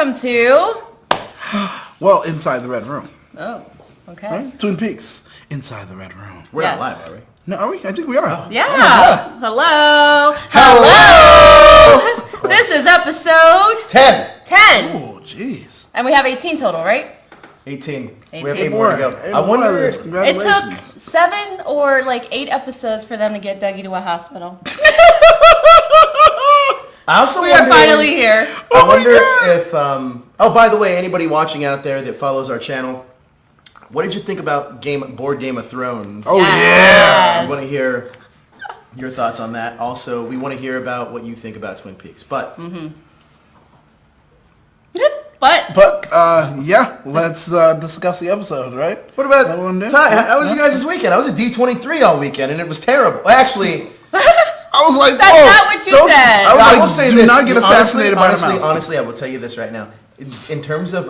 welcome to... Well, Inside the Red Room. Oh, okay. Right? Twin Peaks, Inside the Red Room. We're not live, are we? No, are we? I think we are. Yeah. Oh, hello. This is episode... 10. Oh, jeez. And we have 18 total, right? 18. 18. We have 8 more to go. I wonder... It took 7 or like 8 episodes for them to get Dougie to a hospital. I also we are finally here. I wonder if... oh, by the way, anybody watching out there that follows our channel, what did you think about board Game of Thrones? Oh, yes. yeah. We want to hear your thoughts on that. Also, we want to hear about what you think about Twin Peaks. But... yeah, let's discuss the episode, right? What about Ty? How was you guys this weekend? I was at D23 all weekend, and it was terrible. Actually... I was like, that's not what you said. I was like, will say do this. not get assassinated by the mouse. Honestly, I will tell you this right now. In terms of,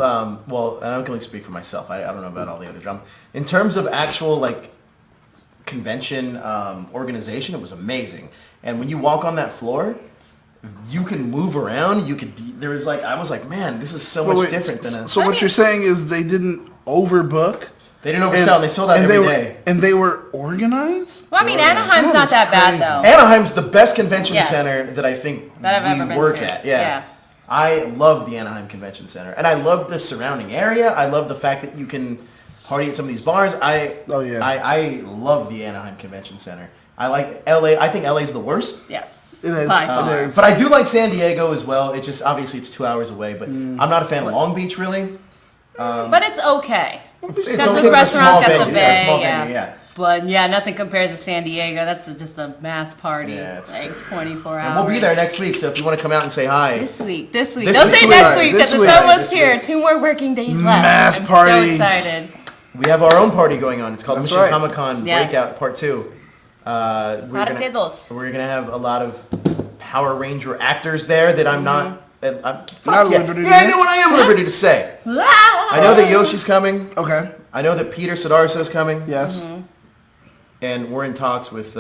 well, and I can only speak for myself. I don't know about all the other drama. In terms of actual, like, convention organization, it was amazing. And when you walk on that floor, you can move around. You could be, there was like, I was like, man, this is so much different than a... So what you're saying is they didn't overbook? They didn't oversell. They sold out every day. And they were organized? Well, I mean, Anaheim's not that bad, though. Anaheim's the best convention center that I think that I've ever been work to. at. Yeah. I love the Anaheim Convention Center. And I love the surrounding area. I love the fact that you can party at some of these bars. I love the Anaheim Convention Center. I like LA. I think LA's the worst. Yes. It is. But I do like San Diego as well. It's just, obviously, it's 2 hours away. But I'm not a fan of Long Beach, really. But it's okay. It's got okay those with a small restaurants, got the venue. bay, Small venue, yeah. But yeah, nothing compares to San Diego. That's just a mass party. Yeah, it's like true. 24 hours. And we'll be there next week, so if you want to come out and say hi. This week. Don't say week. next week, This because week. it's almost here. 2 more working days left. Mass I'm parties. so excited. We have our own party going on. It's called Mission right. Comic-Con Breakout Part 2. We're going to have a lot of Power Ranger actors there that I'm not... I'm not liberty to I know what I am liberty to say. I know that Yoshi's coming. Okay. I know that Peter Sidarso's coming. Yes. And we're in talks with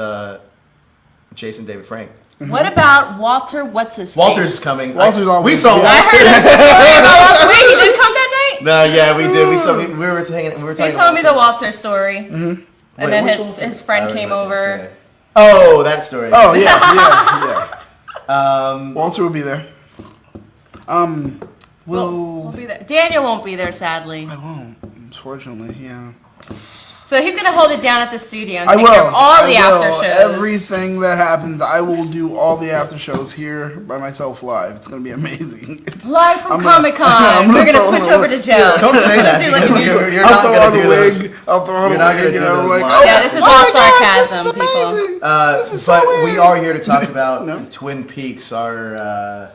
Jason David Frank. What about Walter? What's his Walter's coming. Walter's always We saw here. I Walter. heard a story about Walter. Wait, he didn't come that night? No, yeah, we did. We were talking. He told me the Walter story. Mm-hmm. And then his friend came over. Oh, that story. Oh, yeah. Walter will be there. We'll be there. Daniel won't be there, sadly. I won't, unfortunately, yeah. So he's going to hold it down at the studio and I take will. care of all the after shows. Everything that happens, I will do all the after shows here by myself live. It's going to be amazing. Live from Comic-Con. We're going to switch over to Joe. Don't say that because you're not going to do this. I'll throw on the wig. Yeah, this is all sarcasm, people. But we are here to talk about Twin Peaks, our...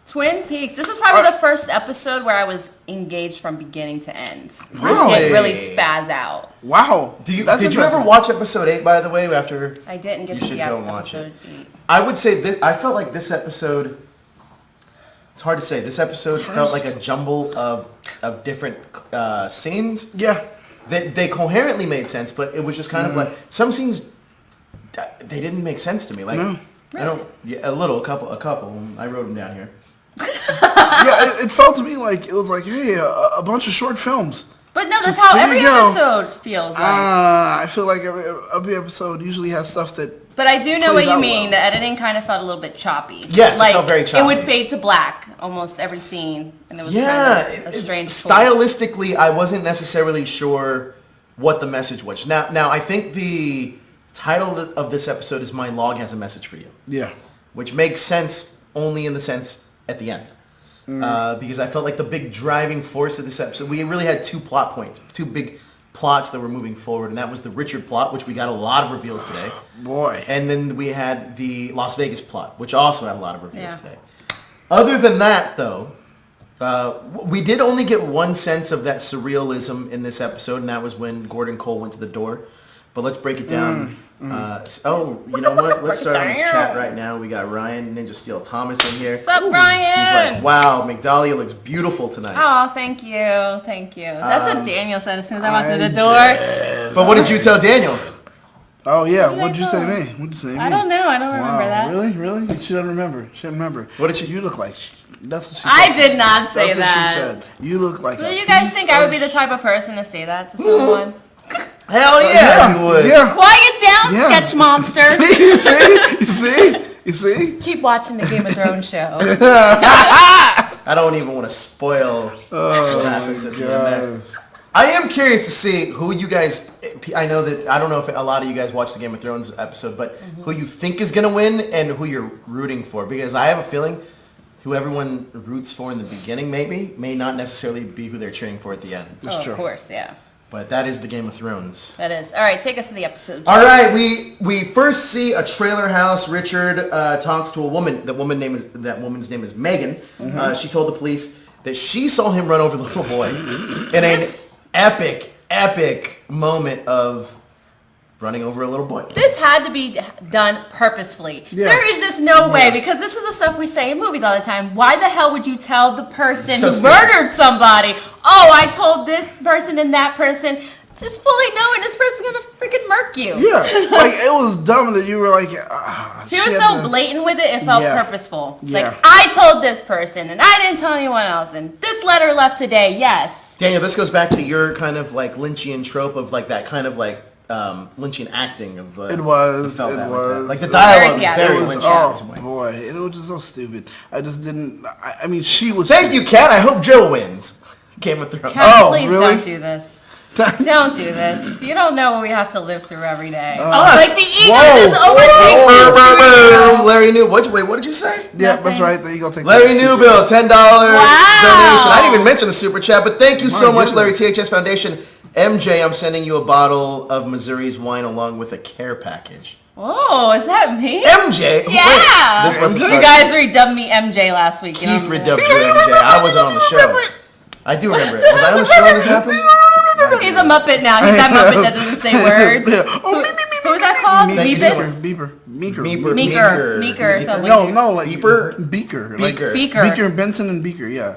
Twin Peaks. This is probably the first episode where I was engaged from beginning to end. Wow. I didn't really spaz out. Wow. Did you ever watch episode 8, by the way, after... I didn't get to see episode 8. I would say this... I felt like this episode... It's hard to say. This episode felt like a jumble of different scenes. Yeah. They coherently made sense, but it was just kind of like... Some scenes, they didn't make sense to me. Like, Really? a couple. I wrote them down here. Yeah, it felt to me like it was like, hey, a bunch of short films. But no, that's how every episode feels like. I feel like every episode usually has stuff that... But I do know what you mean. The editing kind of felt a little bit choppy. Yes, it felt very choppy. It would fade to black almost every scene, and it was kind of a strange stylistically, I wasn't necessarily sure what the message was. Now I think the title of this episode is "My Log Has a Message for You." Yeah. Which makes sense only in the sense at the end. Because I felt like the big driving force of this episode, we really had 2 plot points, 2 big plots that were moving forward, and that was the Richard plot, which we got a lot of reveals today. Boy. And then we had the Las Vegas plot, which also had a lot of reveals today. Other than that, though, we did only get one sense of that surrealism in this episode, and that was when Gordon Cole went to the door. But let's break it down. You know what? Let's start on this chat right now. We got Ryan Ninja Steel Thomas in here. What's up, Ryan? He's like, wow, Migdalia looks beautiful tonight. Oh, thank you. That's what Daniel said as soon as I walked through the door. But what did you tell Daniel? Oh yeah, What did what'd I you say tell me? her? What'd you say me? I don't know. I don't remember that. Really? She doesn't remember. She doesn't remember. What did she? You look like. That's what she. I said. did not say That's that. what she said. You look like. So a you guys piece think I would of be the type of person to say that to someone? Hell yeah, you would. Yeah. Quiet down, Yeah. sketch monster. You see? Keep watching the Game of Thrones show. I don't even want to spoil what happens at the end there. I am curious to see who you guys. I know that I don't know if a lot of you guys watched the Game of Thrones episode, but who you think is gonna win and who you're rooting for, because I have a feeling who everyone roots for in the beginning may not necessarily be who they're cheering for at the end. That's true. Of course, yeah. But that is the Game of Thrones. That is. All right, take us to the episode. All right, we first see a trailer house. Richard talks to a woman. That woman's name is Megan. She told the police that she saw him run over the little boy in an epic moment of running over a little boy. This had to be done purposefully. Yeah. There is just no way, because this is the stuff we say in movies all the time. Why the hell would you tell the person So who stupid. murdered somebody, oh, I told this person and that person, just fully knowing this person's going to freaking murk you. Yeah, like it was dumb that you were like. She was so blatant with it felt purposeful. Yeah. Like, I told this person, and I didn't tell anyone else, and this letter left today, yes. Daniel, this goes back to your kind of like Lynchian trope of like that kind of like Lynchian acting of. It was. Like the dialogue was very It was, Lynchian. oh boy, it was just so stupid. I just didn't. I mean, she was. Thank you, Kat. I hope Joe wins. Game of Thrones. Kat, Oh, please really? don't do this. Don't do this. You don't know what we have to live through every day. Us. Like the ego Whoa. just overtakes this studio. Larry New. What did you say? Yeah, Nothing. that's right. The eagle takes. Larry Newbill, $10 donation. I didn't even mention the super chat, but thank you so My much, Larry goodness. THS Foundation. MJ, I'm sending you a bottle of Missouri's wine along with a care package. Oh, is that me? MJ? Yeah. Wait, this must have You started- guys redubbed me MJ last week. You Keith know redubbed you MJ. I wasn't on the show. I do remember it. Was I on the show when this happened? He's a Muppet now. He's that Muppet that doesn't say words. Who's that called? Thank you so much. Meepus? Meeker. Meeker or something. No, like Beeper? Beaker. Beaker. Beaker. Benson and Beaker. Yeah.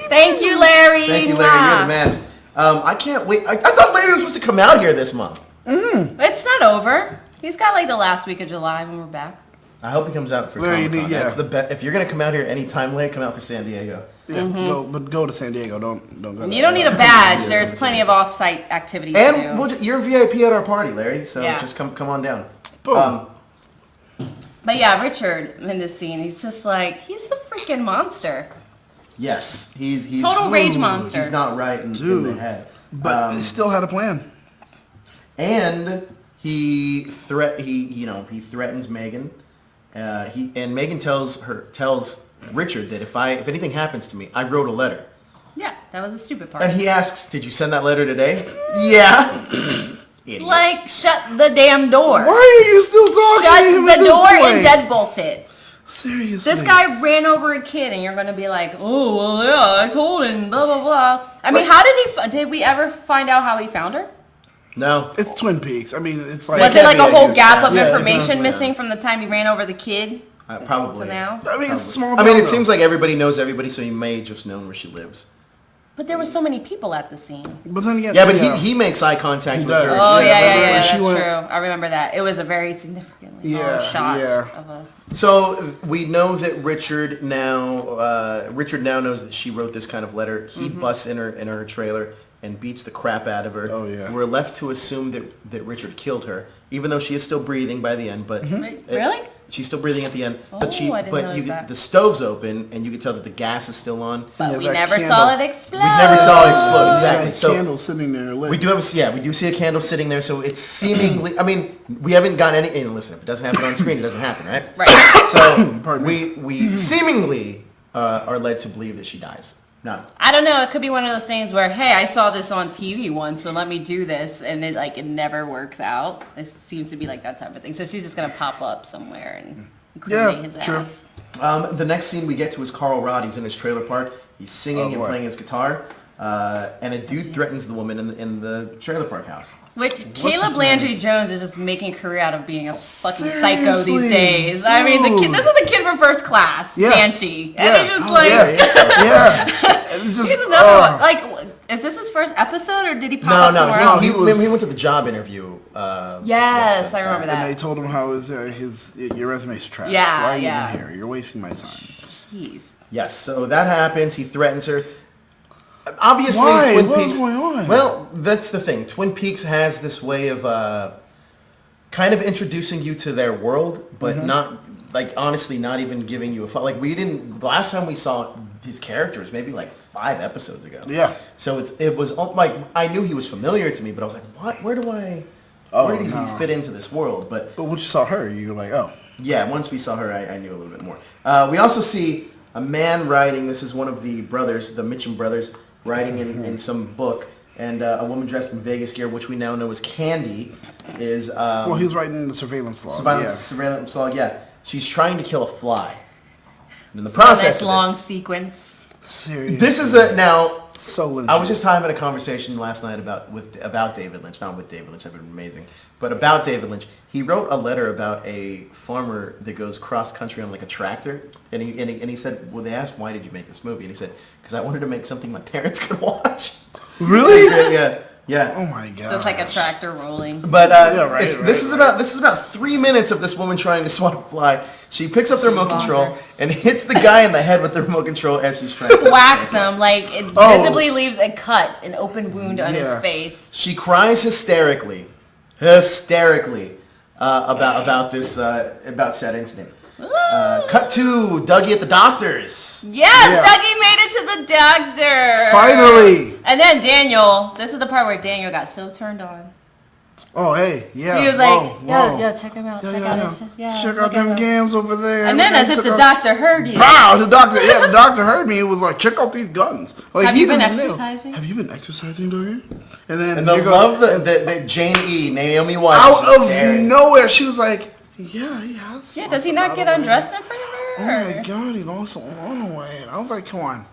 Thank you, Larry. Thank you, Larry. You're the man. I can't wait. I thought Larry was supposed to come out here this month. It's not over. He's got like the last week of July when we're back. I hope he comes out for Larry, Comic-Con. yeah. That's the best. If you're gonna come out here anytime, Larry, come out for San Diego. Yeah. Go to San Diego. Don't go. And you don't need a badge. There's plenty of off-site activities to And do. you're VIP at our party, Larry. So Yeah. just come on down. Boom. But yeah, Richard in this scene, he's just like, he's a freaking monster. Yes, he's Total rage monster. He's not right in the head. But he still had a plan. And he threatens Megan. And Megan tells Richard that if anything happens to me, I wrote a letter. Yeah, that was a stupid part. And he asks, "Did you send that letter today?" Yeah. Idiot. Like, shut the damn door. Why are you still talking to Shut him at the this door point? and deadbolt it. Seriously. This guy ran over a kid, and you're gonna be like, oh, well, yeah, I told him, blah, blah, blah. I mean, how did we ever find out how he found her? No. It's Twin Peaks. I mean, it's like. Was it like a whole gap of Yeah, information exactly. missing from the time he ran over the kid Probably. to now? I mean, it's a small. I mean, town, it seems like everybody knows everybody, so he may just known where she lives. But there were so many people at the scene. But then again. Yeah, but he makes eye contact He with does. her. Oh, Yeah, yeah, remember when that's she went- true. I remember that. It was a very significantly long Yeah, shot yeah. of a... So we know that Richard now knows that she wrote this kind of letter. He busts in her trailer and beats the crap out of her. Oh, yeah. We're left to assume that Richard killed her, even though she is still breathing by the end. But Really? she's still breathing at the end. Oh, but I didn't notice that. the stove's open, and you can tell that the gas is still on. But Yeah, we that never candle. saw it explode. We never saw it explode. Yeah, Exactly. a So candle sitting there lit. we do see a candle sitting there. So it's seemingly. I mean, we haven't got any. And listen, if it doesn't happen on screen, it doesn't happen, right? Right. So Pardon me. we seemingly are led to believe that she dies. No. I don't know. It could be one of those things where, hey, I saw this on TV once, so let me do this, and it never works out. It seems to be like that type of thing. So she's just gonna pop up somewhere and cremate his true. ass. The next scene we get to is Carl Rod. He's in his trailer park. He's singing and boy. playing his guitar. And a dude threatens the woman in the trailer park house. Which Caleb his Landry Jones is just making a career out of being a fucking psycho Seriously, these days. I mean, this is the kid from First Class, Yeah. Banshee, and Yeah. he's just Oh, like, yeah. Yeah. It's just, he's another one. Like, is this his his first episode, or did he pop up somewhere No, else? he went to the job interview. Yes, I remember that. And they told him how your resume's trash. Yeah, Why are you yeah. even here? You're wasting my time. Jeez. Yes, so that happens. He threatens her. Obviously, Why? Twin What's Peaks. going on? Well, that's the thing. Twin Peaks has this way of kind of introducing you to their world, but not like honestly, not even giving you a like. We didn't. The last time we saw his characters, maybe like 5 episodes ago. Yeah. So it was like I knew he was familiar to me, but I was like, what? Where does he fit into this world? But once you saw her, you were like, oh. yeah, once we saw her, I knew a little bit more. We also see a man writing. This is one of the brothers, the Mitchum brothers, writing in some book. And a woman dressed in Vegas gear, which we now know as Candy, is... well, he was writing in the surveillance log. Surveillance log, yeah. She's trying to kill a fly. And in the process Nice long sequence. Seriously. This is now... So Lynch. I was just having a conversation last night about David Lynch. Not with David Lynch, that'd been amazing. But about David Lynch. He wrote a letter about a farmer that goes cross-country on like a tractor. And he said, well, they asked, why did you make this movie? And he said, because I wanted to make something my parents could watch. Really? Yeah. Oh my god. So it's like a tractor rolling. But this is right. about 3 minutes of this woman trying to swat a fly. She picks up the remote Longer. control and hits the guy in the head with the remote control as she's trying to Whacks him, like it visibly leaves a cut, an open wound on his face. She cries hysterically, about this about said incident. Cut to Dougie at the doctor's. Yes, Yeah. Dougie made it to the doctor. Finally. And then Daniel, this is the part where Daniel got so turned on. Oh, hey, yeah. He was like, yeah, check him out. Yeah, check yeah, out yeah. his, yeah. Check look out them at him. gams over there. And then as if the doctor heard you. Wow, the doctor heard me. It was like, check out these guns. Like, Have he you been doesn't know. exercising? Have you been exercising, Dougie? And then And the here love goes- that Jane E. Naomi Watts out of staring. nowhere, she was like, yeah, he has. Yeah, lost does he a not lot get of weight. undressed in front of Oh her? my god, he lost a lot of weight. I was like, come on.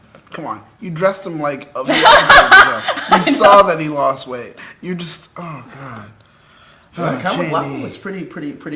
You dressed him like a few episodes ago. You saw that he lost weight. You're just, oh god. Comic Jamie. Latin looks pretty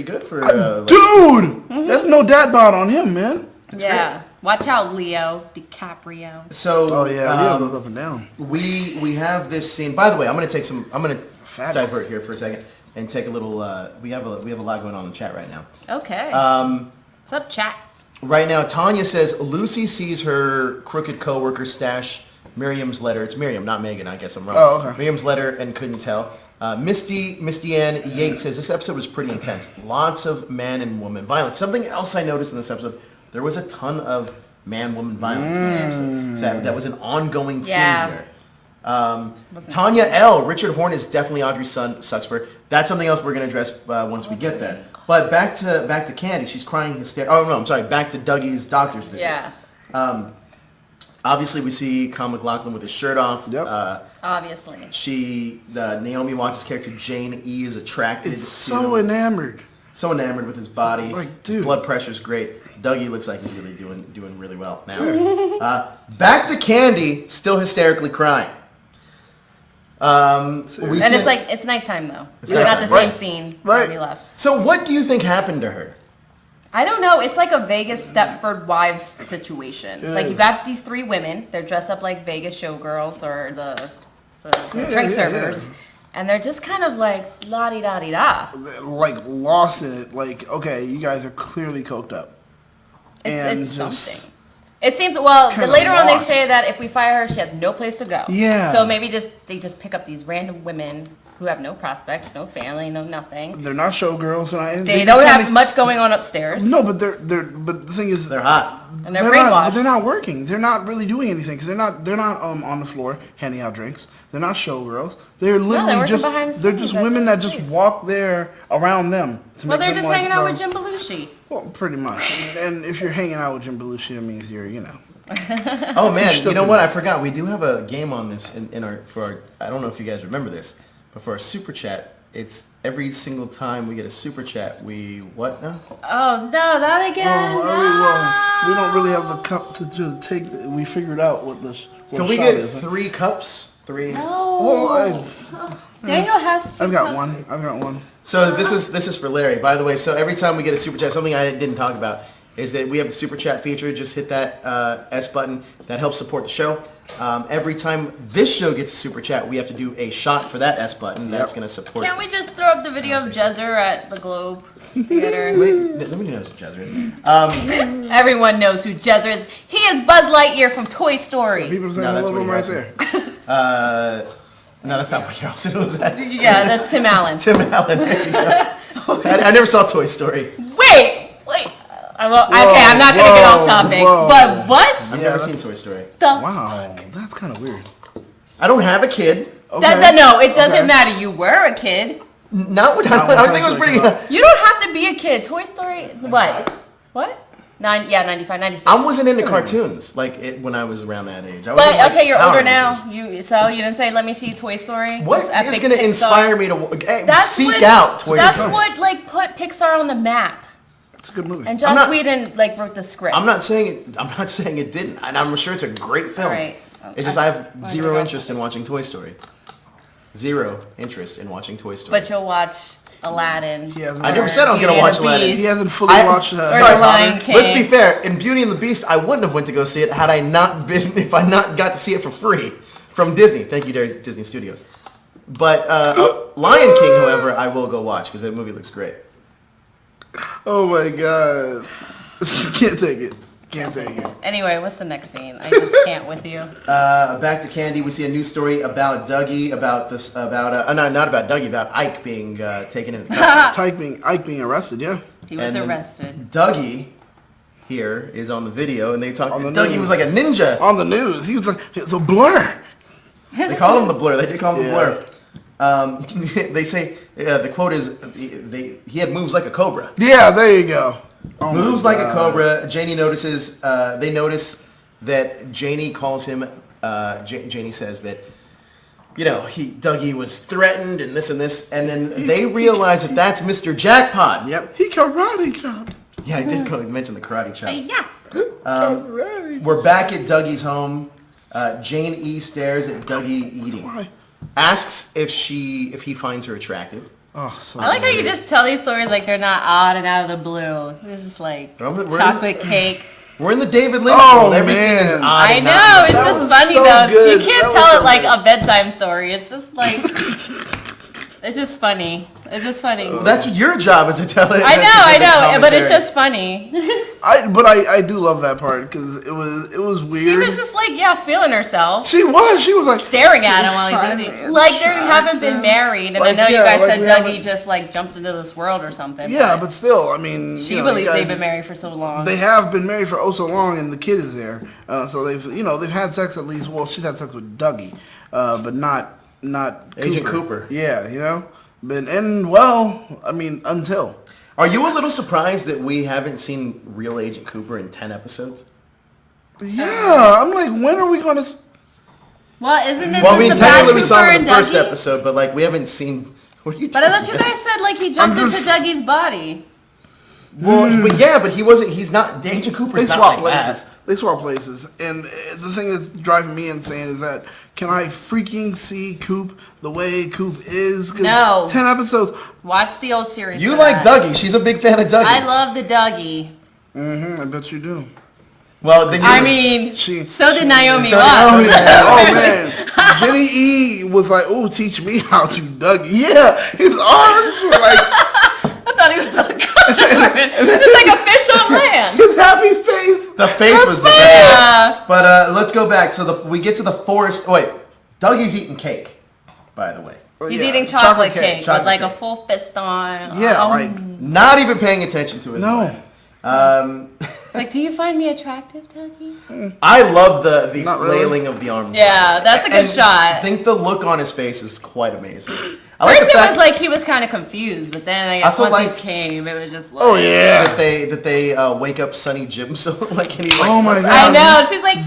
good for Dude, there's no dad bod on him, man. Yeah. Watch out, Leo DiCaprio. So Oh yeah, Leo goes up and down. we have this scene. By the way, I'm gonna Fat. divert here for a second and take a little. We have a lot going on in the chat right now. Okay. What's up, chat? Right now, Tanya says Lucy sees her crooked coworker stash Miriam's letter. It's Miriam, not Megan. I guess I'm wrong. Oh, okay. Miriam's letter and couldn't tell. Misty Ann Yates says this episode was pretty intense. Lots of man and woman violence. Something else I noticed in this episode, there was a ton of man-woman violence in this episode. So that was an ongoing theme here. Tanya L. Richard Horn is definitely Audrey's son. Sucks for her. That's something else we're going to address once we get there. But back to Candy. She's crying hysterically. Oh no, I'm sorry. Back to Dougie's doctor's visit. Yeah. Obviously, we see Kyle MacLachlan with his shirt off. Yep. Obviously. Naomi Watts' character Jane E. is attracted. It's to so enamored. So enamored with his body. Like, dude. His blood pressure's great. Dougie looks like he's really doing really well now. Back to Candy, still hysterically crying. It's nighttime though. It's not the same scene when we left. So what do you think happened to her? I don't know. It's like a Vegas Stepford Wives situation. It Like is. you got these 3 women. They're dressed up like Vegas showgirls or the drink servers. Yeah. And they're just kind of like la-di-da-di-da. Like lost in it. Like, okay, you guys are clearly coked up. It's just- something. It seems, well, kinda later on they lost. say that if we fire her, she has no place to go. Yeah. So maybe they just pick up these random women who have no prospects, no family, no nothing. They're not showgirls. They don't have much going on upstairs. No, but but the thing is, They're hot. And they're brainwashed. Not, they're not working. They're not really doing anything because they're not on the floor handing out drinks. They're not showgirls. They're literally working just behind the they're scenes just at women the that just place. walk there around them. Well, they're just hanging out with Jim Belushi. Well, pretty much. And if you're hanging out with Jim Belushi, it means you're, Oh man, Still you know can- what? I forgot. We do have a game on this in our I don't know if you guys remember this, but for our super chat, it's every single time we get a super chat, we what now? Oh, no, that again. We don't really have the cup to take. We figured out what this. What Can we shot get is. 3 cups? 3. No. Daniel has to. I've got one. So this is for Larry. By the way, so every time we get a super chat, something I didn't talk about is that we have the Super Chat feature. Just hit that S button. That helps support the show. Every time this show gets a Super Chat, we have to do a shot for that S button. That's going to support Can't we just throw up the video of Jezzer at the Globe Theater? Wait, let me know who Jezzer is. Everyone knows who Jezzer is. He is Buzz Lightyear from Toy Story. People saying No, I that's love him Woody right Harrelson. there. No, that's not what Harrelson was that. Yeah, that's Tim Allen. Tim Allen. There you go. I never saw Toy Story. Wait. Okay, I'm not gonna get off topic. whoa. But what? I've never seen Toy Story. Wow, that's kind of weird. I don't have a kid. Okay. No, it doesn't Okay. matter. You were a kid. Not when Not I when think it was Toy pretty. Story You don't have to be a kid. Toy Story. What? 95, 96. I wasn't into cartoons when I was around that age. I But wasn't, okay, you're Power older now. Rangers. You didn't say let me see Toy Story. What This is epic going to Pixar. inspire me to seek out Toy Story? That's what put Pixar on the map. It's a good movie. And Joss Whedon wrote the script. I'm not saying it didn't, and I'm sure it's a great film. All right. It's just I have zero interest in watching Toy Story. Zero interest in watching Toy Story. But you'll watch Aladdin. I never said I was going to watch Aladdin. He hasn't fully watched or The Lion King. Let's be fair. In Beauty and the Beast, I wouldn't have went to go see it had I not got to see it for free from Disney. Thank you, Disney Studios. But Lion King, however, I will go watch because that movie looks great. Oh my god. Can't take it. Can't take it. Anyway, what's the next scene? I just can't with you. Back to Candy, we see a news story about Dougie, not about Dougie, about Ike being taken in custody. Ike being arrested, yeah. He was And arrested. Dougie here is on the video, and they talk. On the Dougie news. was like a ninja. On the news. He was like, it's a blur. They call him the Blur. They did call him Yeah. the Blur. They say the quote is he had moves like a cobra. Yeah, there you go. Oh my Moves like a God. cobra. Janie notices. They notice that Janie calls him. Janie says that, Dougie was threatened and this, and then they realize that that's Mr. Jackpot. Yep. He karate chopped. Yeah, I did mention the karate chop. Yeah. We're back at Dougie's home. Jane E stares at Dougie eating. Why? Asks if he finds her attractive. Oh, so I like how you just tell these stories like they're not odd and out of the blue. It's just like We're chocolate cake. We're in the David Lynch Oh, world. Everything is man. odd I and know, not- it's That just was funny so though. good. You can't That tell was it so like good. a bedtime story. It's just like, it's just funny. It's just funny. That's your job is to tell it. I that's know, but it's commentary. just funny. I do love that part because it was weird. She was just like, feeling herself. She was like Staring at him while he's eating. Like they haven't been married, and I know you guys said we Dougie haven't- just like jumped into this world or something. Yeah, but still, I mean, she you know, believes you guys- they've been married for so long. They have been married for so long, and the kid is there. So they've had sex at least. Well, she's had sex with Dougie, but not Agent Cooper. Yeah, until. Are you a little surprised that we haven't seen real Agent Cooper in 10 episodes? Yeah, I'm like, when are we gonna? Well, isn't it Well, I just mean, the bad technically we Cooper saw him in and the first Dougie? episode, but like we haven't seen. What are you? But I doing? thought you guys said like he jumped I'm into just- Dougie's body. Well, but yeah, but he wasn't. He's not. Agent Cooper's They not swap like places. that. They swap places, and the thing that's driving me insane is that can I freaking see Coop the way Coop is? 'Cause No. 10 episodes. Watch the old series. You for like that. Dougie. She's a big fan of Dougie. I love the Dougie. I bet you do. Well, then I mean, She- so did Naomi so- Watts. Oh yeah, oh man. Jenny E was like, "Oh, teach me how to Dougie." Yeah, his arms were like I thought he was unconscious. It's like a fish on land. his happy face. the face was the best. Yeah. But let's go back. So we get to the forest. Oh, wait, Dougie's eating cake, by the way. He's Yeah, eating chocolate cake Chocolate with like cake. a full fist on. Yeah, right. Not even paying attention to his No. wife. It's like, do you find me attractive, Dougie? I love the Not really. flailing of the arms. Yeah, that's a good And shot. I think the look on his face is quite amazing. I like First the it fact was like he was kind of confused, but then I guess Also once like- he came, it was just like... Oh yeah. that they wake up Sonny Jim so like and he's like Oh, my "What's God. I up?" know, she's like,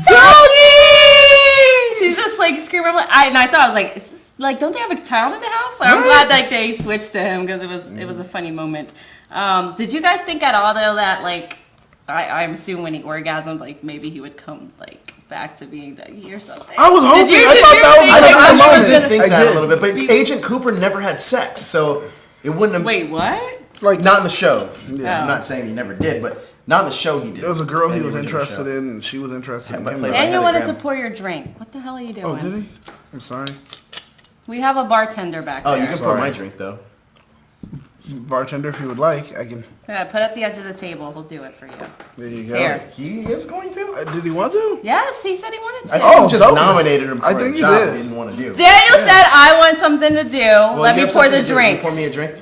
Dougie! She's just like screaming. I'm like, and I thought, I was like, is this, like, don't they have a child in the house? So I'm glad like they switched to him because it was a funny moment. Did you guys think at all though that like, I'm assuming when he orgasmed, like maybe he would come like back to being Dougie or something? I was hoping. Did you- I did thought you that was think, I, like, like, I when she actually was did gonna- think I that did. a little bit, but Agent Cooper never had sex, so it wouldn't have. Wait, what? like Not in the show. Yeah. I'm not saying he never did, but Not in the show he did. There was a girl he In the was original interested show. in, and she was interested in but him. played by Daniel Heather wanted to Graham. pour your drink. What the hell are you doing? Oh, did he? I'm sorry. We have a bartender back Oh, there. you can pour my drink though. Bartender, if you would like, I can. Yeah, put it at the edge of the table. We'll do it for you. There you go. Here. He is going to. Did he want to? Yes, he said he wanted to. I think Oh, you just dopeness. nominated him for I think a you job did. he didn't want to do. Daniel said, I want something to do. Let you me have pour something the to do. drink. Pour me a drink.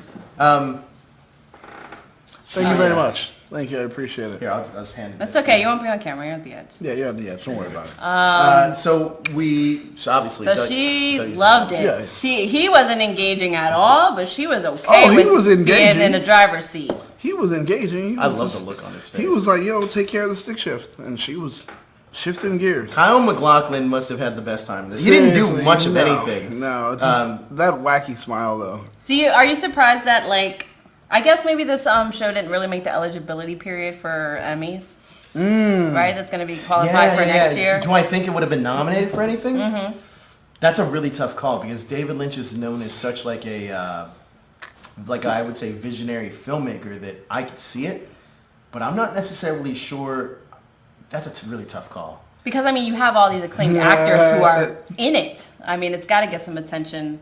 Thank you very much. Thank you. I appreciate it. Here, I'll just hand it. That's okay. You won't be on camera. You're at the edge. Yeah, you're on the edge. Don't worry about it. So obviously. So Doug- she Doug's- loved it. Yeah. He wasn't engaging at all, but she was okay Oh, he with was being engaging. in the driver's seat. He was engaging. He I was love just- the look on his face. He was like, yo, take care of the stick shift. And she was shifting gears. Kyle MacLachlan must have had the best time. He didn't do Seriously, much of no, anything. No, it's just that wacky smile, though. Are you surprised that, like, I guess maybe this show didn't really make the eligibility period for Emmys? Right? That's going to be qualified for next year. Do I think it would have been nominated for anything? Mm-hmm. That's a really tough call because David Lynch is known as such like a, I would say, visionary filmmaker that I could see it, but I'm not necessarily sure. That's a really tough call. Because, I mean, you have all these acclaimed actors who are in it. I mean, it's got to get some attention.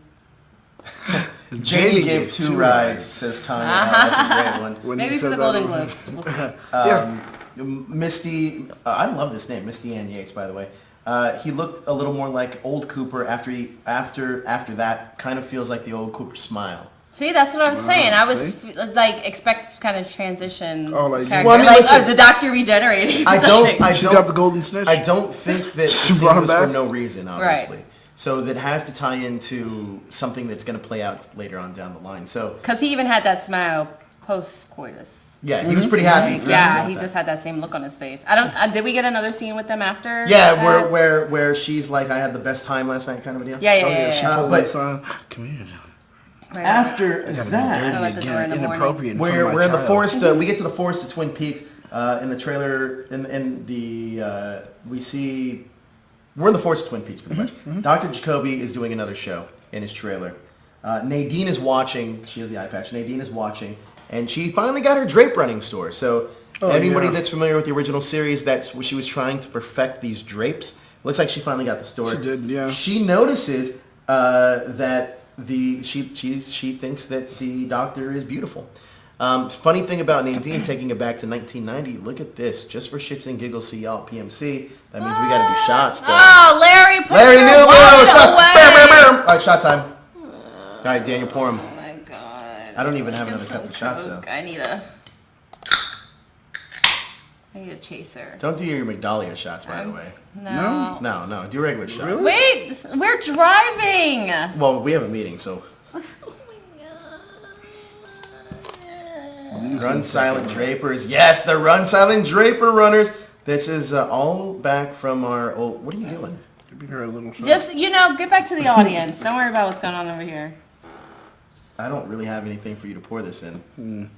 Janie gave two rides, says Tanya. That's a great one. When Maybe he for said the that- Golden Globes. We'll see. Yeah. Misty, I love this name, Misty Ann Yates, by the way. He looked a little more like old Cooper after that. Kind of feels like the old Cooper smile. See, that's what I was saying. I was See? like expected to kind of transition. Oh, like- character. Well, I mean, like listen, the doctor regenerating. She got the golden snitch. I don't think that She the brought scene him was for back? no reason, obviously. Right. So that has to tie into something that's going to play out later on down the line. So Because he even had that smile post-coitus. yeah, he was pretty happy. Yeah, about he that. just had that same look on his face. I don't. Did we get another scene with them after? Yeah, that? where she's like, I had the best time last night, kind of a deal. Yeah. She yeah. pulled but- my son. Come here. Right. After Oh, that, at the door in the morning. Inappropriate. in front of my we're in the child. forest. We get to the forest of Twin Peaks. In the trailer, we see we're in the forest of Twin Peaks, pretty much. Dr. Jacoby is doing another show in his trailer. Nadine is watching. She has the eye patch. Nadine is watching, and she finally got her drape running store. So everybody yeah. that's familiar with the original series, that's what she was trying to perfect these drapes. Looks like she finally got the store. She did, yeah. She notices that she thinks that the doctor is beautiful. Funny thing about Nadine, taking it back to 1990, look at this. Just for shits and giggles, see y'all at PMC. That means we got to do shots. Though. Oh, Larry, put Larry your Newman! wallet Shots! away. Bam, bam, bam. All right, shot time. All right, Daniel, pour him. Oh my god. I don't even have Get another cup some of shots, Coke. though. I need a chaser. Don't do your Migdalia shots, by the way. No. No, do regular shots. Really? Wait, we're driving. Well, we have a meeting, so. Oh my god. Run Silent Drapers. Yes, the Run Silent Draper runners. This is all back from our old... What are you doing? Give her a little shot. Just, get back to the audience. Don't worry about what's going on over here. I don't really have anything for you to pour this in.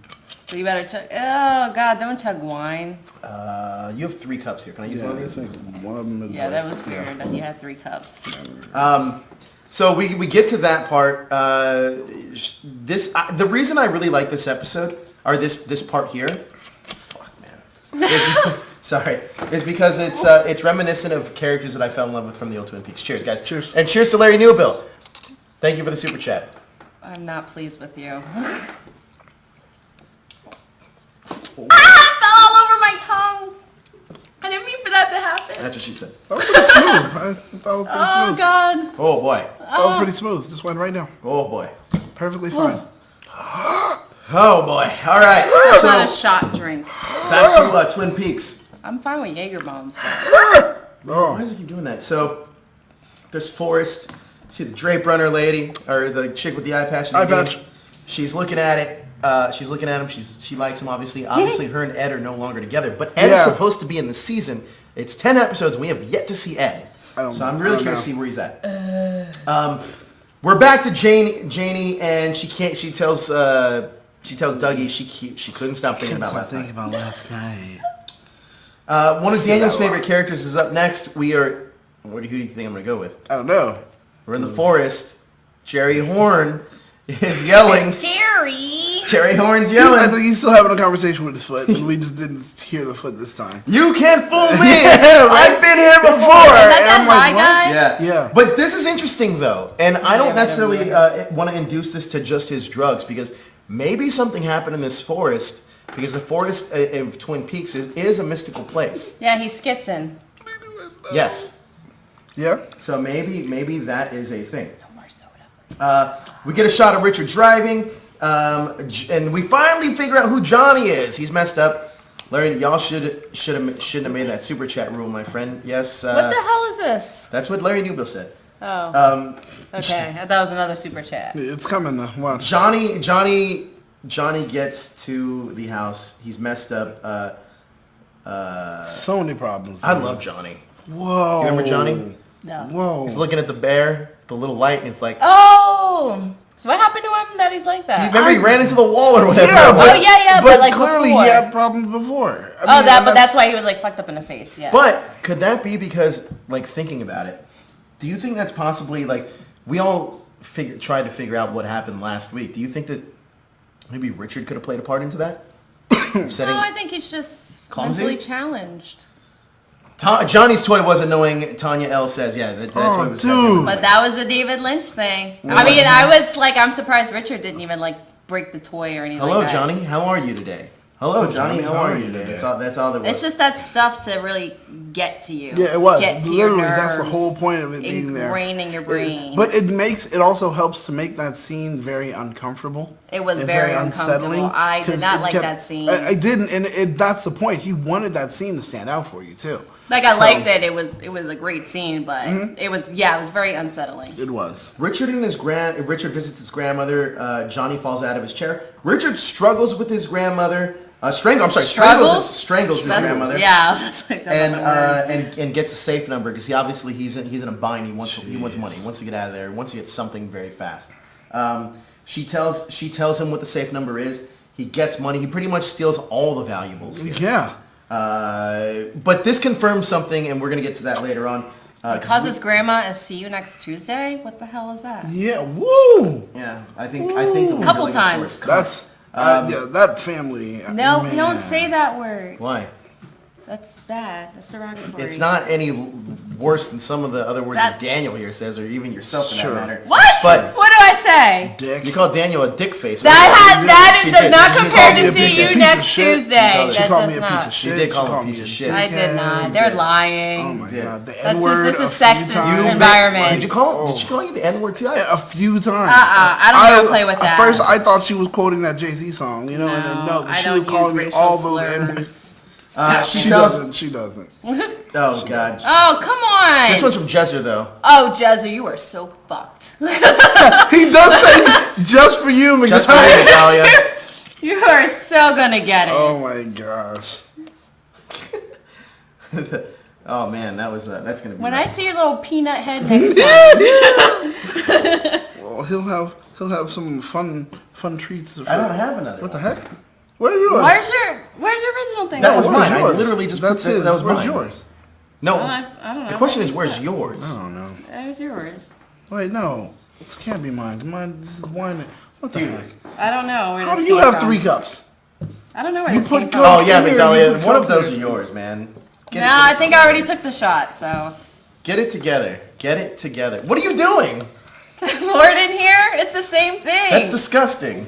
So you better chug. Oh god, don't chug wine. You have 3 cups here. Can I use Yeah, one of I these? think one of them is Yeah, like- that was weird that you had 3 cups. So we get to that part. The reason I really like this episode, or this part here, fuck man, is because it's reminiscent of characters that I fell in love with from the old Twin Peaks. Cheers, guys. Cheers. And cheers to Larry Newbill. Thank you for the super chat. I'm not pleased with you. It fell all over my tongue. I didn't mean for that to happen. That's what she said. That was pretty smooth. I thought it was pretty Oh smooth. god. Oh boy. That was pretty smooth. Just went right now. Oh boy. Perfectly fine. Oh boy. All right. It's not a So shot drink. back to Twin Peaks. I'm fine with Jaeger bombs. But Oh, Why does it keep doing that? So there's Forrest. See the drape runner lady, or the chick with the eye patch. Eye patch. She's looking at it. She's looking at him. She likes him, obviously. Obviously, her and Ed are no longer together. But Ed is Yeah. supposed to be in the season. It's 10 episodes, and we have yet to see Ed. So I'm really curious to see where he's at. We're back to Janie, and she tells Dougie she couldn't stop thinking about last night. about last night. One of Daniel's favorite characters is up next. Who do you think I'm going to go with? I don't know. We're in the forest. Jerry Horn is yelling. Jerry. Cherry Horn's I yelling. think he's still having a conversation with his foot, and we just didn't hear the foot this time. You can't fool me. Yeah, right. I've been here before. Is that And I'm that high like, guy? Yeah. Yeah. But this is interesting, though. And I don't Yeah, necessarily want to induce this to just his drugs, because maybe something happened in this forest, because the forest of Twin Peaks is a mystical place. Yeah, he's skitzing. Yes. Yeah. So maybe that is a thing. No more soda. We get a shot of Richard driving, and we finally figure out who Johnny is. He's messed up. Larry, y'all shouldn't have made that super chat rule, my friend. Yes. What the hell is this? That's what Larry Newbill said. Oh. Okay, I thought it was another super chat. It's coming now. Watch. Johnny gets to the house. He's messed up. So many problems. I love Johnny. Whoa. You remember Johnny? No. Whoa. He's looking at the bear, the little light, and it's like, Oh! What happened to him that he's like that? remember he ran into the wall or whatever. Yeah, Oh, yeah, but like clearly before. he had problems before. I Oh, mean, but that's why he was like fucked up in the face, yeah. But could that be because, like, thinking about it, do you think that's possibly, like, we all tried to figure out what happened last week. Do you think that maybe Richard could have played a part into that? No, I think he's just Clumsy? mentally challenged. Johnny's toy was annoying. Tanya L says, yeah, that's what it was. dude. But that was the David Lynch thing. I mean, I was like, I'm surprised Richard didn't even like break the toy or anything Hello, like that. Johnny. How are you today? Hello, Johnny. How are you today? That's all there was. It's just that stuff to really get to you. Yeah, it was. Get to Literally, your that's the nerves, whole point of it being there. ingrained in your brain. But it also helps to make that scene very uncomfortable. It was and very uncomfortable. I did 'cause not it like kept- that scene. I didn't, and that's the point. He wanted that scene to stand out for you too. Like I liked it. It was a great scene, but it was very unsettling. It was. Richard visits his grandmother. Johnny falls out of his chair. Richard struggles with his grandmother. Strangles his grandmother. Yeah, that's like that and gets a safe number because he's in a bind. He wants money. He wants to get out of there. He wants to get something very fast. She tells him what the safe number is. He gets money. He pretty much steals all the valuables here. Yeah. But this confirms something, and we're gonna get to that later on. because his grandma is see you next Tuesday. What the hell is that? Yeah. Woo. Yeah, I think that we're Couple really times. for it. That's that family. No, man. don't say that word. Why? That's bad. That's derogatory. It's not any worse than some of the other words That- that Daniel here says, or even yourself for Sure. that matter. What? But What do I say? Dick. you called Daniel a dick face. That She does did. not She compare called me to a see piece you of next shit. Tuesday. She That called does me a not. piece of shit. She did call him a called piece me of shit. I did not. They're lying. Oh my Yeah. god, the That's N-word. this is a few sexist times. environment. Did you call? Did she call you the N-word too? A few times. I don't wanna play with that. At first, I thought she was quoting that Jay-Z song, and then I she don't was calling use me all racial those N-words. slurs. She doesn't. She doesn't. Oh god. Oh, come on. This one's from Jesser though. Oh, Jezza, you are so fucked. He does say just for you, Migdalia. Just for you, Migdalia. You are so gonna get it. Oh my gosh. Oh man, that's gonna be. When rough. I see your little peanut head next time. Well, he'll have some fun treats. I don't have another. What the heck? Where are yours? Where's your original thing? That was Where's mine. I yours? literally just That's put his. that was Where's mine. yours? No. I don't know. The question is, What where's that? yours? I don't know. Where's yours? Wait, no. This can't be mine. This is wine. What the heck? I don't know where How this do you came have from. 3 cups? I don't know where You this put came Coke- from. Oh yeah, Here, you Migdalia. put One of Coke those are here. yours, man. No, I think I already took the shot, so. Get it together. Get it together. What are you doing? Pour it in here? It's the same thing. That's disgusting.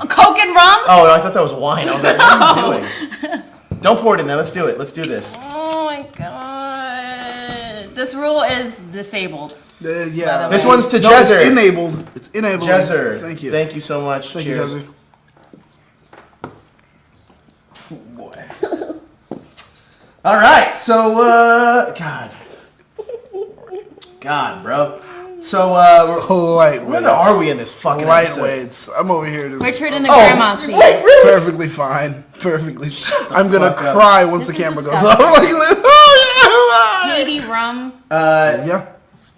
Coke and rum? Oh, I thought that was wine. I was like, what are you doing? Don't pour it in there. Let's do it. Let's do this. Oh my god. This rule is disabled. Yeah. This one's to No, Jesser. It's enabled. It's enabled. Jesser. Thank you. Thank you so much. Thank Cheers. you, Jesser. Boy. All right. So, God, bro. So, Lightweights. where are we in this fucking episode? Lightweights. I'm over here just Richard and the grandma scene. wait, really? perfectly fine. Perfectly. I'm gonna fuck up. cry once the This is camera goes disgusting. off. Like, oh, Haiti rum. yeah.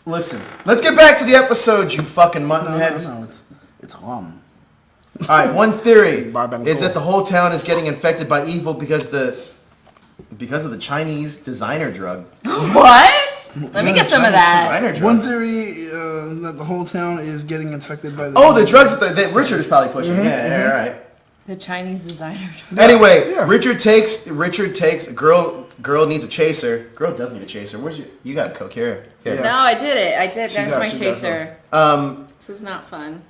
Listen. Let's get back to the episode, you fucking mutton heads. No, it's rum. All right, one theory Barbecue. is that the whole town is getting infected by evil because of the Chinese designer drug. What? Let me get some of that. Designer drug. One theory that the whole town is getting infected by the. Oh, the drugs that Richard is probably pushing. Yeah, all right. The Chinese designer. Anyway, yeah. Richard takes girl needs a chaser. Girl does need a chaser. You got a Coke here. Yeah. No, I did it. There's my chaser. This is not fun.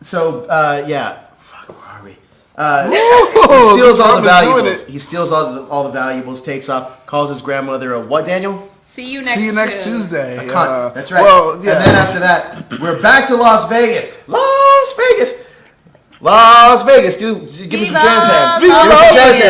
So, fuck, where are we? He steals all the valuables. He steals all the valuables, takes off, calls his grandmother a what, Daniel? See you next Tuesday. That's right. Well, yeah. And then after that, we're back to Las Vegas. Las Vegas, dude. Give me some jazz hands. Give me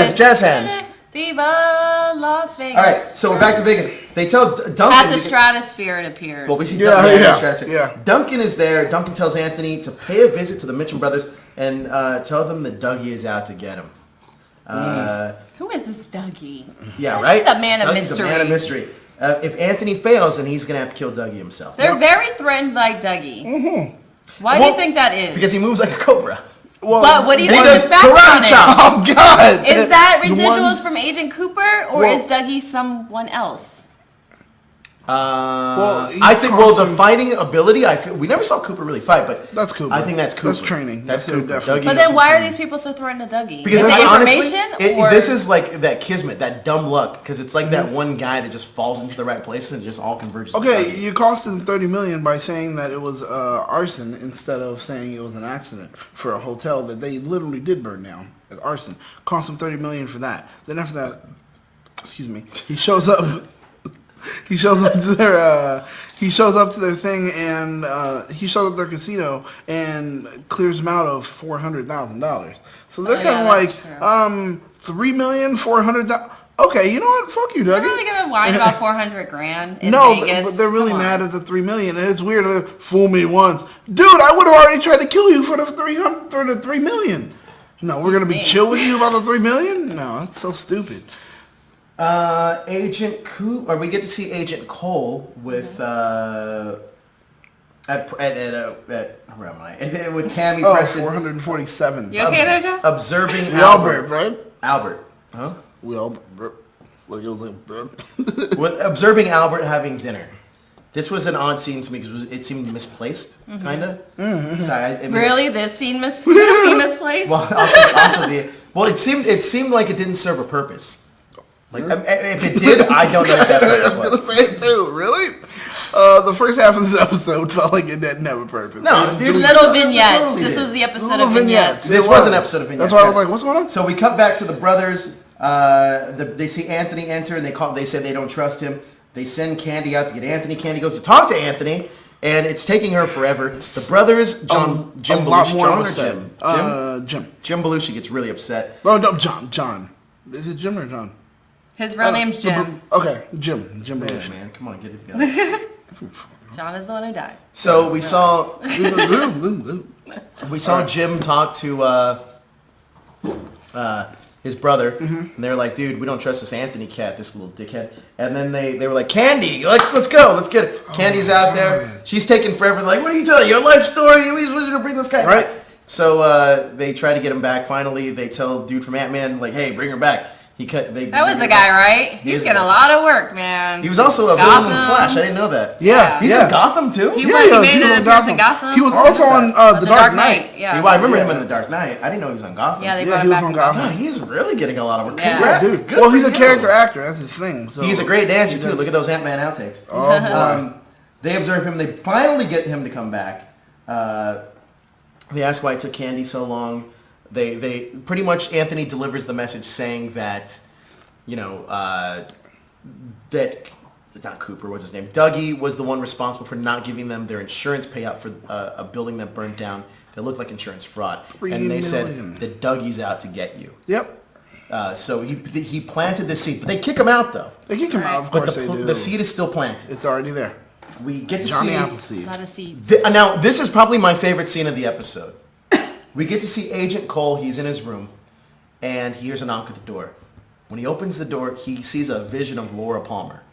some jazz hands. Viva Las Vegas. All right, so we're back to Vegas. They tell Duncan. At the Stratosphere, it appears. Well, we see Duncan at the Stratosphere. Yeah. Duncan is there. Duncan tells Anthony to pay a visit to the Mitchum brothers and tell them that Dougie is out to get him. Who is this Dougie? Yeah, right? He's a man of mystery. He's a man of mystery. If Anthony fails, then he's going to have to kill Dougie himself. They're very threatened by Dougie. Mm-hmm. Why do you think that is? Because he moves like a cobra. Well, but what do you think is back on it? Oh, God. Is that residuals from Agent Cooper, or is Dougie someone else? I think the fighting ability. We never saw Cooper really fight, but that's Cooper. I think that's Cooper. That's training. That's Cooper. Definitely. But then why are these people so threatened to Dougie? Because this is like that kismet, that dumb luck. Because it's like that one guy that just falls into the right places and just all converges. Okay, you cost him $30 million by saying that it was arson instead of saying it was an accident for a hotel that they literally did burn down as arson. Cost him $30 million for that. Then after that, he shows up. He shows up to their thing, and he shows up to their casino and clears them out of $400,000. So they're kind of like, $3,400,000. Okay, you know what? Fuck you, Dougie. They're really gonna whine about $400,000 in Vegas. But they're really mad at the $3 million, and it's weird to fool me once, dude. I would have already tried to kill you for the $3 million. No, we're gonna be chill with you about the $3 million? No, that's so stupid. Agent Cooper, or we get to see Agent Cole with where am I? With Tammy Preston. 447. You okay there, Joe? Observing Albert, right? Albert, huh? With observing Albert having dinner. This was an odd scene to me because it seemed misplaced, kind of. Mm-hmm. So really, this scene misplaced? Well, it seemed like it didn't serve a purpose. Like, if it did, I don't know what that purpose was. I was going to say it too. Really? The first half of this episode felt like it didn't have a purpose. No, dude, little vignettes. This was the episode of vignettes. This was an episode of vignettes. That's why I was like, what's going on? So we cut back to the brothers. They see Anthony enter, and they say they don't trust him. They send Candy out to get Anthony. Candy goes to talk to Anthony, and it's taking her forever. The brothers, Jim Belushi gets really upset. Oh, no, John. Is it Jim or John? His real name's Jim. Okay, Jim Belushi. Man, come on, get it together. John is the one who died. So we saw Jim talk to his brother, and they were like, "Dude, we don't trust this Anthony cat, this little dickhead." And then they were like, "Candy, let's go, let's get it." Candy's out there. She's taking forever. They're like, "What are you telling? Your life story? We supposed to bring this guy right?" So they try to get him back. Finally, they tell dude from Ant-Man, like, "Hey, bring her back." That was the guy, right? He's getting a lot of work, man. He was also a villain in the Flash. I didn't know that. Yeah. He's in Gotham, too? He made an appearance in Gotham. He was also on The Dark Knight. Yeah. I remember him in The Dark Knight. I didn't know he was on Gotham. Yeah, they brought him back on Gotham. God, he's really getting a lot of work. Yeah, dude. Well, he's a character actor. That's his thing. So he's a great dancer, too. Look at those Ant-Man outtakes. Oh, boy. They observe him. They finally get him to come back. They ask why it took Candy so long. They pretty much, Anthony delivers the message saying that, that, not Cooper, what's his name? Dougie was the one responsible for not giving them their insurance payout for a building that burned down that looked like insurance fraud. And they said that Dougie's out to get you. Yep. So he planted the seed. But they kick him out, though. They kick him out, of course they do. The seed is still planted. It's already there. We get to Johnny see... Appleseed. A lot of seeds. Now, this is probably my favorite scene of the episode. We get to see Agent Cole. He's in his room, and he hears a knock at the door. When he opens the door, he sees a vision of Laura Palmer.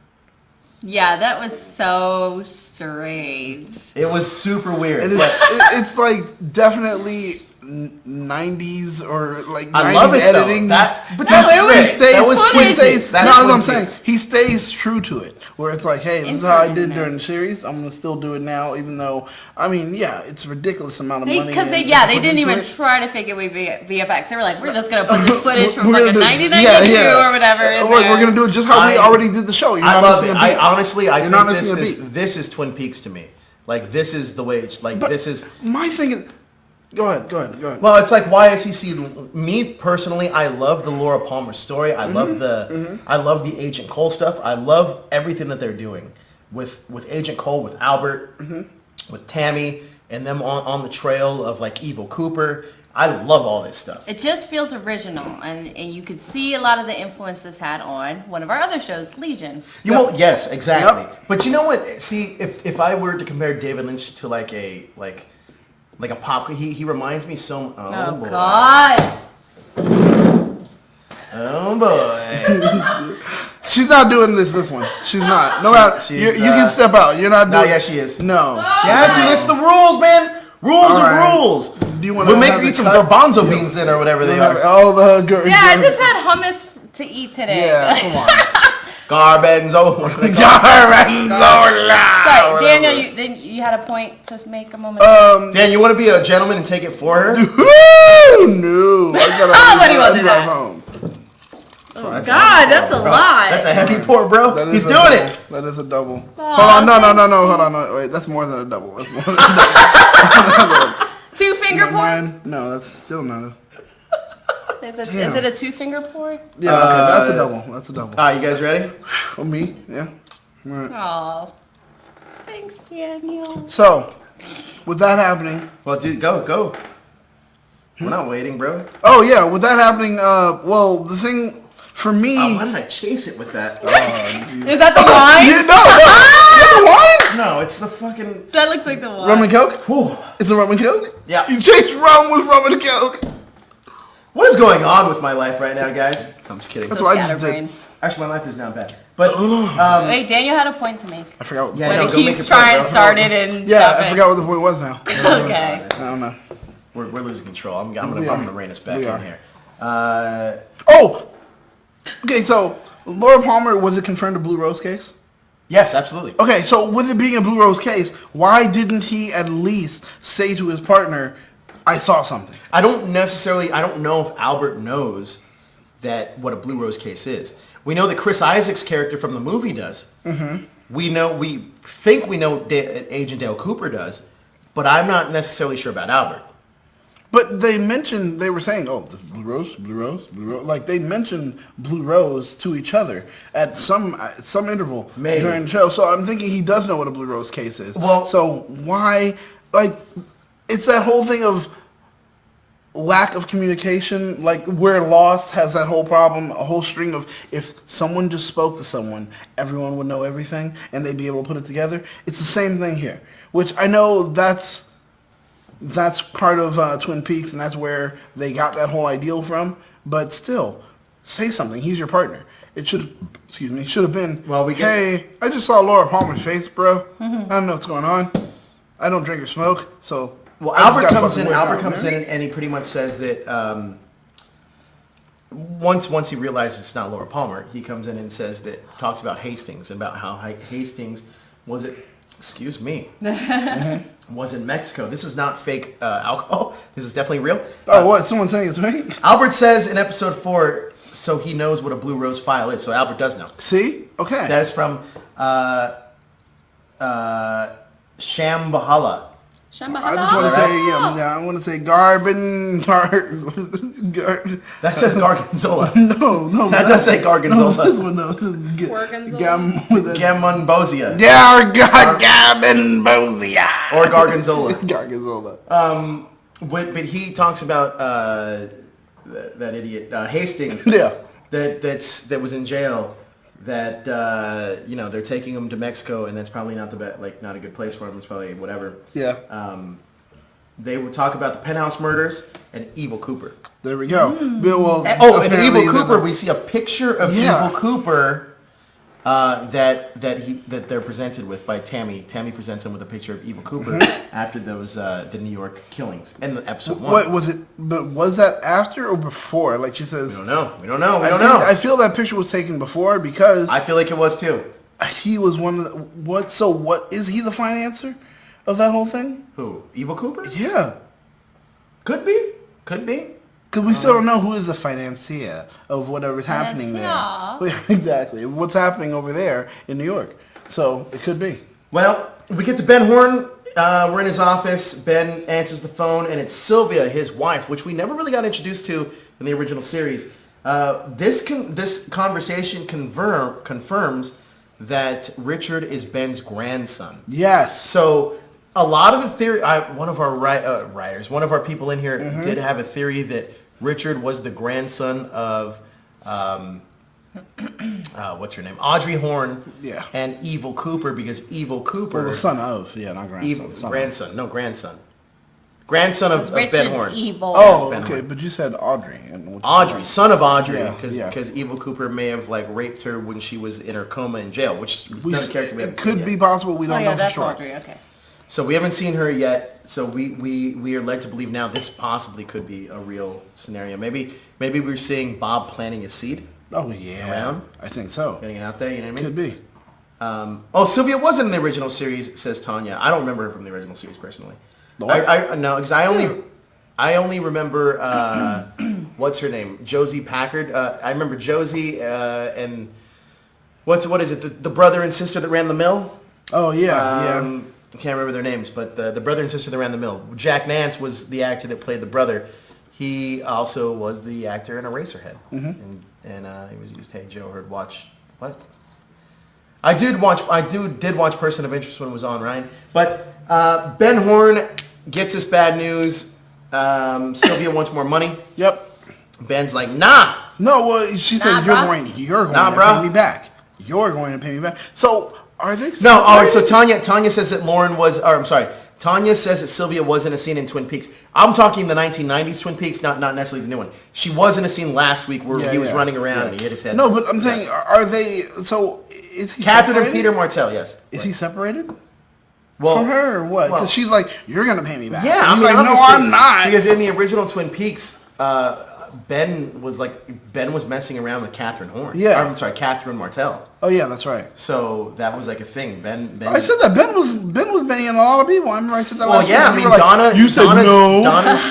Yeah, that was so strange. It was super weird. It's like definitely 90s or like I 90s love it editing. though. No, it was footage. That's what I'm saying. He stays true to it. Where it's like, hey, this is how I did during the series. I'm gonna still do it now, even though it's a ridiculous amount of money. Because they didn't even try to fake it with VFX. They were like, we're just gonna put this footage from like a 1992 or whatever. We're gonna do it just how we already did the show. I love it. I think this is Twin Peaks to me. Like this is the way. This is my thing. Is, Go ahead. Well, it's like, why is he seen? Me personally, I love the Laura Palmer story. I love I love the Agent Cole stuff. I love everything that they're doing with Agent Cole, with Albert, with Tammy, and them on the trail of like Evil Cooper. I love all this stuff. It just feels original, and you could see a lot of the influence this had on one of our other shows, Legion. Yes, exactly. Yep. But you know what? See, if I were to compare David Lynch to like a pop, he reminds me so. Oh boy. God. Oh boy. She's not doing this one. She's not. No matter. You can step out. You're not doing. No, yeah, she is. No. She has to. It's the rules, man. Rules are rules. Do you want to? We'll make eat some garbanzo beans then, or whatever they are. I just had hummus to eat today. Yeah, come on. Garbanzo. Sorry, Daniel, you had a point to make a moment. Dan, you want to be a gentleman and take it for her? No. But he wasn't that. Home. Oh, God, that's a lot. That's a heavy pour, bro. He's doing it. That is a double. Hold on, no. Hold on, wait. That's more than a double. That's more than a double. Two finger pour? No, that's still not a... Is it a two-finger pour? Yeah, okay, that's a double. You guys ready? Me, yeah. All right. Aw. Thanks, Daniel. So, with that happening... Well, dude, go. We're not waiting, bro. Oh, yeah, with that happening, the thing... For me... why did I chase it with that? Is that the wine? Is that the wine? No, it's the fucking... That looks like the wine. Rum and Coke? Whew. It's a rum and Coke? Yeah. You chased rum with rum and Coke. What is going on with my life right now, guys? I'm just kidding. That's what I just did. Actually, my life is not bad. But wait, Daniel had a point to make. I forgot what he keeps trying to start it and I forgot what the point was now. Okay. I don't know. We're losing control. I'm gonna rein us back in here. Okay, so Laura Palmer, was it confirmed a Blue Rose case? Yes, absolutely. Okay, so with it being a Blue Rose case, why didn't he at least say to his partner, I saw something? I don't know if Albert knows what a Blue Rose case is. We know that Chris Isaac's character from the movie does. Mm-hmm. We think we know Agent Dale Cooper does, but I'm not necessarily sure about Albert. But they were saying, oh, this Blue Rose. Like, they mentioned Blue Rose to each other at some interval during the show. So I'm thinking he does know what a Blue Rose case is. Well, so why, it's that whole thing of lack of communication, like where Lost has that whole problem, a whole string of, if someone just spoke to someone, everyone would know everything and they'd be able to put it together. It's the same thing here, which I know that's part of Twin Peaks, and that's where they got that whole ideal from. But still, say something. He's your partner. It should have been, hey, I just saw Laura Palmer's face, bro. Mm-hmm. I don't know what's going on. I don't drink or smoke, so... Well, Albert comes in and he pretty much says that once he realizes it's not Laura Palmer, he comes in and talks about Hastings, and about how Hastings was in Mexico. This is not fake alcohol. This is definitely real. What? Someone saying it's fake? Albert says in episode 4, so he knows what a Blue Rose file is. So Albert does know. See? Okay. That is from Shambhala. I just want to say, I want to say That says Gargonzola. No. That does say Gargonzola. No, this one, no. Gamonbosia. Yeah, Gamonbosia. Or Gargonzola. Gargonzola. But he talks about that idiot Hastings. Yeah. That was in jail. That they're taking him to Mexico, and that's probably not not a good place for him. It's probably whatever. Yeah. They would talk about the Penthouse murders and Evil Cooper. There we go. And Evil Cooper, we see a picture of Evil Cooper that they're presented with by Tammy. Tammy presents him with a picture of Evil Cooper after those the New York killings in the episode 1. What was it? But was that after or before? Like she says, We don't know. We don't know. I feel that picture was taken before because I feel like it was too. he was one of the, what? So what is he the financer of that whole thing? Who? Evil Cooper? Yeah, Could be. because we still don't know who is the financier of whatever's happening there. Exactly, what's happening over there in New York. So it could be. Well, we get to Ben Horn. We're in his office. Ben answers the phone, and it's Sylvia, his wife, which we never really got introduced to in the original series. This conversation confirms that Richard is Ben's grandson. Yes. So a lot of the theory, one of our writers, one of our people in here did have a theory that Richard was the grandson of, what's her name? Audrey Horne and Evil Cooper, because Evil Cooper... Well, the son of, not grandson. Grandson of Ben Horne. Evil. Oh, Ben okay, Horne. But you said Audrey. Son of Audrey, Yeah, because Evil Cooper may have raped her when she was in her coma in jail, which it could be possible. We don't know for sure. Audrey. Okay. So we haven't seen her yet. So we are led to believe now this possibly could be a real scenario. Maybe we're seeing Bob planting a seed. Oh yeah, around. I think so. Getting it out there. You know what I mean? Could be. Sylvia wasn't in the original series, says Tanya. I don't remember her from the original series personally. No, because I only remember what's her name, Josie Packard. I remember Josie and what is it? The brother and sister that ran the mill. Oh yeah. I can't remember their names, but the brother and sister that ran the mill. Jack Nance was the actor that played the brother. He also was the actor in Eraserhead, and he was used. Hey Joe, heard watch what? I did watch Person of Interest when it was on, Ryan. But Ben Horn gets this bad news. Sylvia wants more money. Yep. Ben's like, nah. No, well, she said you're going to pay me back. You're going to pay me back. So are they? No. All right. So Tanya says that Tanya says that Sylvia was in a scene in Twin Peaks. I'm talking the 1990s Twin Peaks, not necessarily the new one. She was in a scene last week where he was running around and he hit his head. No, but I'm saying, are they? So is he Catherine separated? and Peter Martell? Yes. Is he separated? Well, from her or what? Well, so she's like, you're gonna pay me back. Yeah, I'm like, no, I'm not. Because in the original Twin Peaks, Ben was messing around with Catherine Horne. Yeah. I'm sorry, Catherine Martell. Oh yeah, that's right. So that was like a thing. Ben. I said that Ben was banging a lot of people. I remember I said that. Well, yeah, I mean Donna. You said no. Donna's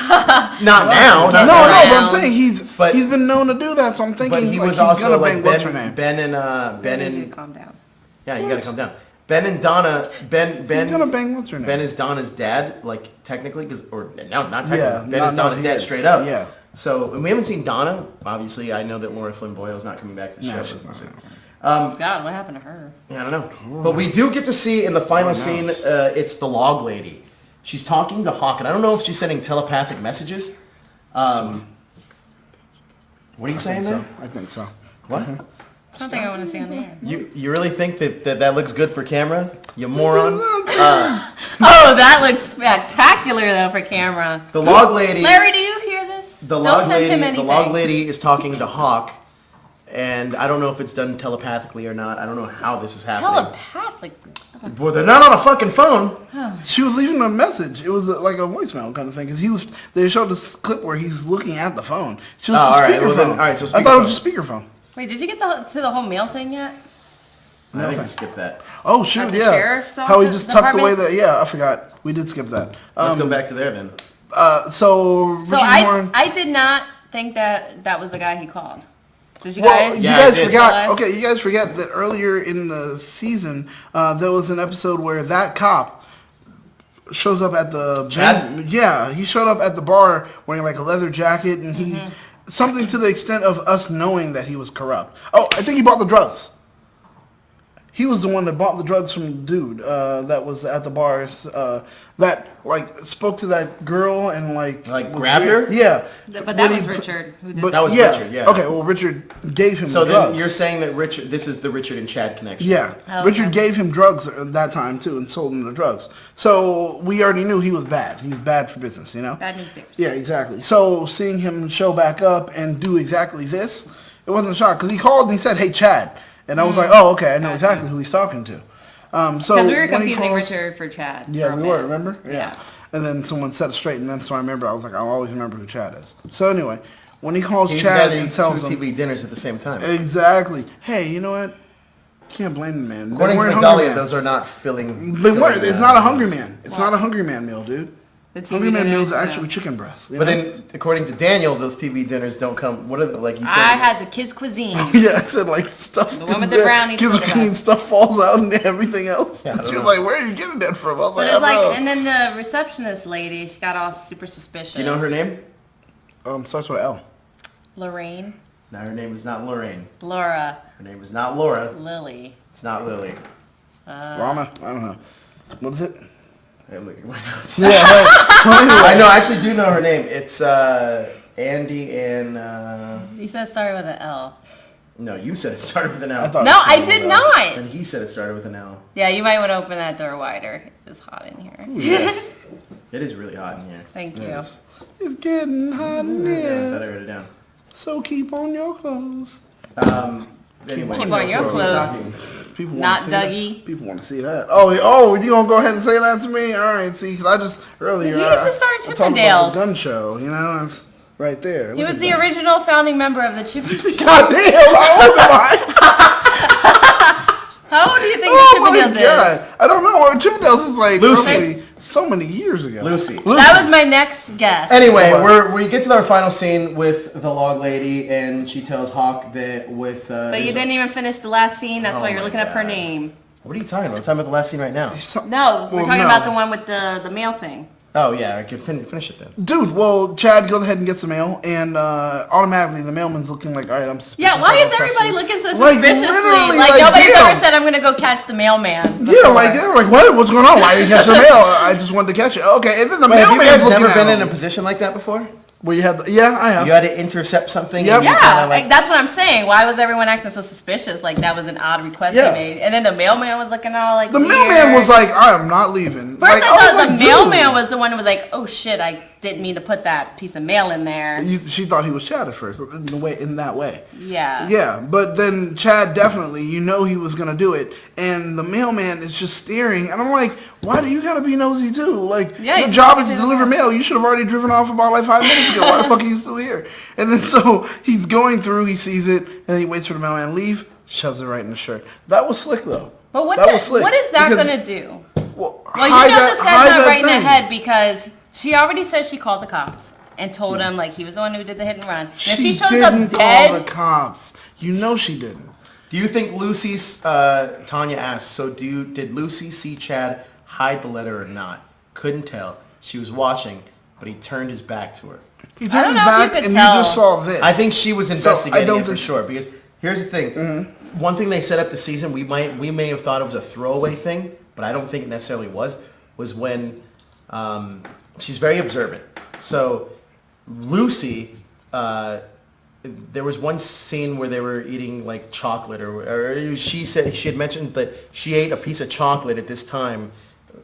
not now. No, but I'm saying he's been known to do that. So I'm thinking but he was he's also gonna like bang what's her name. Ben and calm down. Yeah, you gotta calm down. Ben and Donna. Ben. He's gonna bang what's her name. Ben is Donna's dad, technically, not technically. Yeah, Ben is Donna's dad, straight up. Yeah. So and we haven't seen Donna. Obviously, I know that Laura Flynn Boyle's not coming back to the show. She's not. God, what happened to her? Yeah, I don't know. But we do get to see in the final scene, it's the log lady. She's talking to Hawk, and I don't know if she's sending telepathic messages. What are you saying there? I think so. What? Something I want to see on the air. You really think that looks good for camera? You moron. Oh, that looks spectacular though for camera. The log lady. Larry, do you hear this? The log lady is talking to Hawk, and I don't know if it's done telepathically or not. I don't know how this is happening. Telepathically. Well, they're not on a fucking phone. She was leaving a message. It was like a voicemail kind of thing because they showed this clip where he's looking at the phone. She was speakerphone. All right, so I thought it was just speakerphone. Wait, did you get to the whole mail thing yet? I think we skipped that. Oh shoot, At the yeah. sheriff's How he office just tucked department? away I forgot. We did skip that. Let's go back to there then. So Richard Horne. I did not think that was the guy he called. Did you Well, guys? you Yeah, I guys did. forgot. Okay, you guys forget that earlier in the season, there was an episode where that cop shows up at the Chad? Yeah, he showed up at the bar wearing like a leather jacket, and he something to the extent of us knowing that he was corrupt. Oh, I think he bought the drugs. He was the one that bought the drugs from the dude that was at the bars that spoke to that girl and grabbed her? Yeah. But that was Richard who did That was Richard, yeah. Okay, well Richard gave him So the then drugs. you're saying that this is the Richard and Chad connection. Yeah. Oh, okay. Richard gave him drugs at that time too and sold him the drugs. So we already knew he was bad. He's bad for business, you know? Bad newspapers. Yeah, exactly. So seeing him show back up and do exactly this, it wasn't a shock because he called and he said, "Hey Chad." And I was like, oh, okay, I know exactly who he's talking to. So because we were when he confusing calls- Richard for Chad. Yeah, for a we were, bit. remember? Yeah. And then someone set it straight, and then so I remember, I was like, I'll always remember who Chad is. So anyway, when he calls He's Chad got and two tells him... TV dinners at the same time. Exactly. Hey, you know what? Can't blame the man. According to They weren't Hungry Migdalia, Man. those are not filling... They weren't. It's not a Hungry meals. Man. It's not a Hungry Man meal, dude. The TV Hungry Man meal is dinners, actually chicken breast. But then, according to Daniel, those TV dinners don't come... What are they, like you said? I had the kids' cuisine. Yeah, I said like stuff. The one with the brownies Kids for the cooking best. stuff falls out and everything else. Yeah, I don't She was know. like, "Where are you getting that from?" I was But like, it's "I like, don't know." and then the receptionist lady, she got all super suspicious. Do you know her name? Starts with L. Lorraine, No, her name is not Lorraine. Laura, Her name is not Laura. Lily. It's not Lily. Lana. I don't know. What is it? I'm looking at my notes. Yeah. Well, anyway. I know. I actually do know her name. It's Andy and... You said it started with an L. No, you said it started with an L. I thought- No, I did not. And he said it started with an L. Yeah, you might want to open that door wider. It's hot in here. Yeah. It is really hot in here. Thank you. Yes. It's getting hot in I here. thought I wrote it down. So keep on your clothes. Anyway, Keep on your keep clothes. talking. People Not want to see Dougie. That. People want to see that. Oh, you gonna go ahead and say that to me? All right, see, because I just earlier He used to star in I talked about Chippendales. the gun show. You know, it's right there. He Look was at the that. original founding member of the Chippendales. God damn! I was How old do you think Oh the my Chippendales is? god! I don't know. Chippendales is like Lucy. probably so many years ago. Lucy. That was my next guess. Anyway, What? we get to our final scene with the log lady, and she tells Hawk that with... But you didn't even finish the last scene. That's Oh why you're my looking up her God. name. What are you talking about? We're talking about the last scene right now. No, we're Well, talking no. about the one with the mail thing. Oh, yeah, I can finish it then. Dude, well, Chad goes ahead and gets the mail, and automatically the mailman's looking like, all right, I'm suspicious. Yeah, why I is don't trust everybody you. looking so Like, suspiciously? literally, Like, like, nobody's damn. ever said, I'm going to go catch the mailman. Yeah, before. like they're like, what? What's going on? Why didn't you catch the mail? I just wanted to catch it. Okay, and then the Wait, have you mailman's guys looking never at been in a him. position like that before? Where you had, yeah, I have. You had to intercept something? Yep. and you Yeah, kinda like, that's what I'm saying. Why was everyone acting so suspicious? Like, that was an odd request Yeah. they made. And then the mailman was looking all, like, The weird. mailman was like, I am not leaving. First, like, I was thought like, the dude. mailman was the one who was like, oh, shit, I didn't mean to put that piece of mail in there. She thought he was Chad at first, in that way. Yeah. Yeah, but then Chad definitely, you know he was going to do it. And the mailman is just staring. And I'm like, why do you got to be nosy too? Like, Yeah, your he's job not is to gonna deliver do mail. You should have already driven off about like 5 minutes ago. Why the fuck are you still here? And then so he's going through, he sees it, and then he waits for the mailman to leave, shoves it right in the shirt. That was slick though. But what, That was slick, what is that because- going to do? Well, Well, you know this guy's not right in the head because she already said she called the cops and told him like he was the one who did the hit and run. And if she shows didn't up call dead, the cops. You know she didn't. do you think Lucy's... Tanya asked, so did Lucy see Chad hide the letter or not? Couldn't tell. She was watching, but he turned his back to her. He I turned don't his know if you back could and tell. you just saw this. I think she was I investigating don't it for think- sure, because here's the thing. One thing they set up the season, we may have thought it was a throwaway thing, but I don't think it necessarily was when she's very observant. So Lucy, there was one scene where they were eating like chocolate, or she said she had mentioned that she ate a piece of chocolate at this time,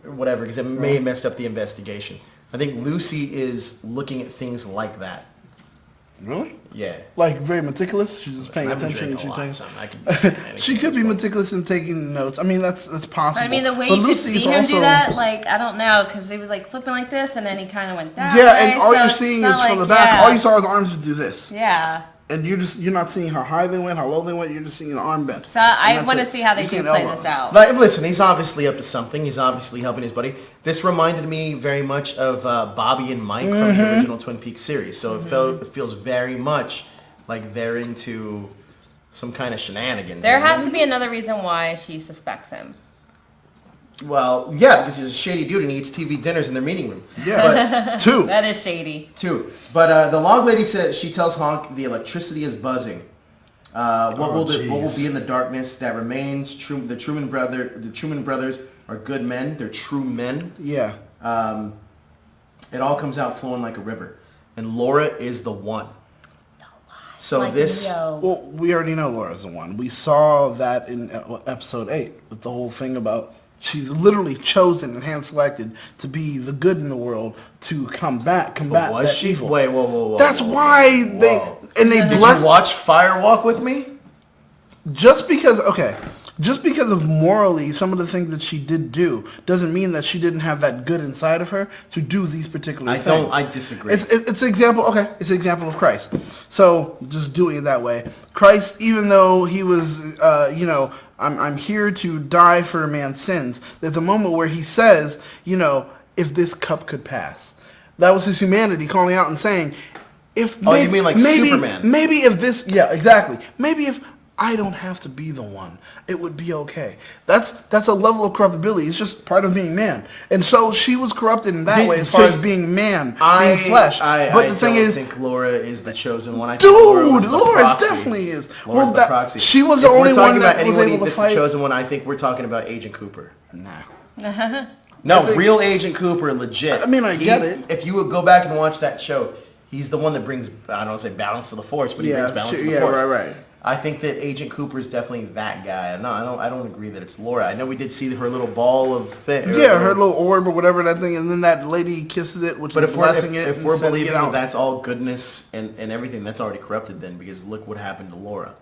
or whatever, because it may have messed up the investigation. I think Lucy is looking at things like that. Really? Yeah. Like very meticulous. She's just paying I've been attention. drinking a lot, And son. I can- she could be meticulous in taking notes. I mean, that's possible. I mean, the way But you could Lucy's see him also- do that, like, I don't know, because he was like flipping like this and then he kind of went that Yeah, way. and all so you're it's seeing not is from like- the back. yeah. All you saw is arms to do this, Yeah. and you're not seeing how high they went, how low they went. You're just seeing the arm bend. So And I that's want to it. see how they You're do seeing play elbows. this out. Like, listen, he's obviously up to something. He's obviously helping his buddy. This reminded me very much of Bobby and Mike from the original Twin Peaks series. So it feels very much like they're into some kind of shenanigans. There has to be another reason why she suspects him. Well, yeah, because he's a shady dude and he eats TV dinners in their meeting room. Yeah, two. That is shady. Too. But the log lady says, she tells Honk the electricity is buzzing. What will jeez. be in the darkness that remains? The Truman brothers are good men. They're true men. Yeah. It all comes out flowing like a river, and Laura is the one. So Like this, Neo. Well, we already know Laura's the one. We saw that in episode 8 with the whole thing about she's literally chosen and hand-selected to be the good in the world to combat was that she? evil. Wait, whoa. That's why they Whoa. and they Did blessed. you watch Firewalk with me? just because of morally some of the things that she did do doesn't mean that she didn't have that good inside of her to do these particular things. I disagree. It's an example. Okay, it's an example of Christ. So just doing it that way, Christ, even though he was, I'm here to die for a man's sins. There's a moment where he says, if this cup could pass, that was his humanity calling out and saying, if you mean like Superman? Maybe if this, yeah, exactly. Maybe if I don't have to be the one, it would be okay. That's a level of corruptibility. It's just part of being man. And so she was corrupted in that way as far as being man, being flesh. But the thing is, I think Laura is the chosen one. Laura definitely is. Laura's the proxy. She was the only one that was able to fight. The chosen one. I think we're talking about Agent Cooper. Nah. No, real Agent Cooper, legit. I mean, I get it. If you would go back and watch that show, he's the one that brings, I don't want to say balance to the force, but he brings balance to the force. Yeah, right. I think that Agent Cooper is definitely that guy. No, I don't agree that it's Laura. I know we did see her little ball of thing. Yeah, her little orb or whatever that thing, and then that lady kisses it, which is blessing it. If we're believing that that's all goodness and everything, that's already corrupted then, because look what happened to Laura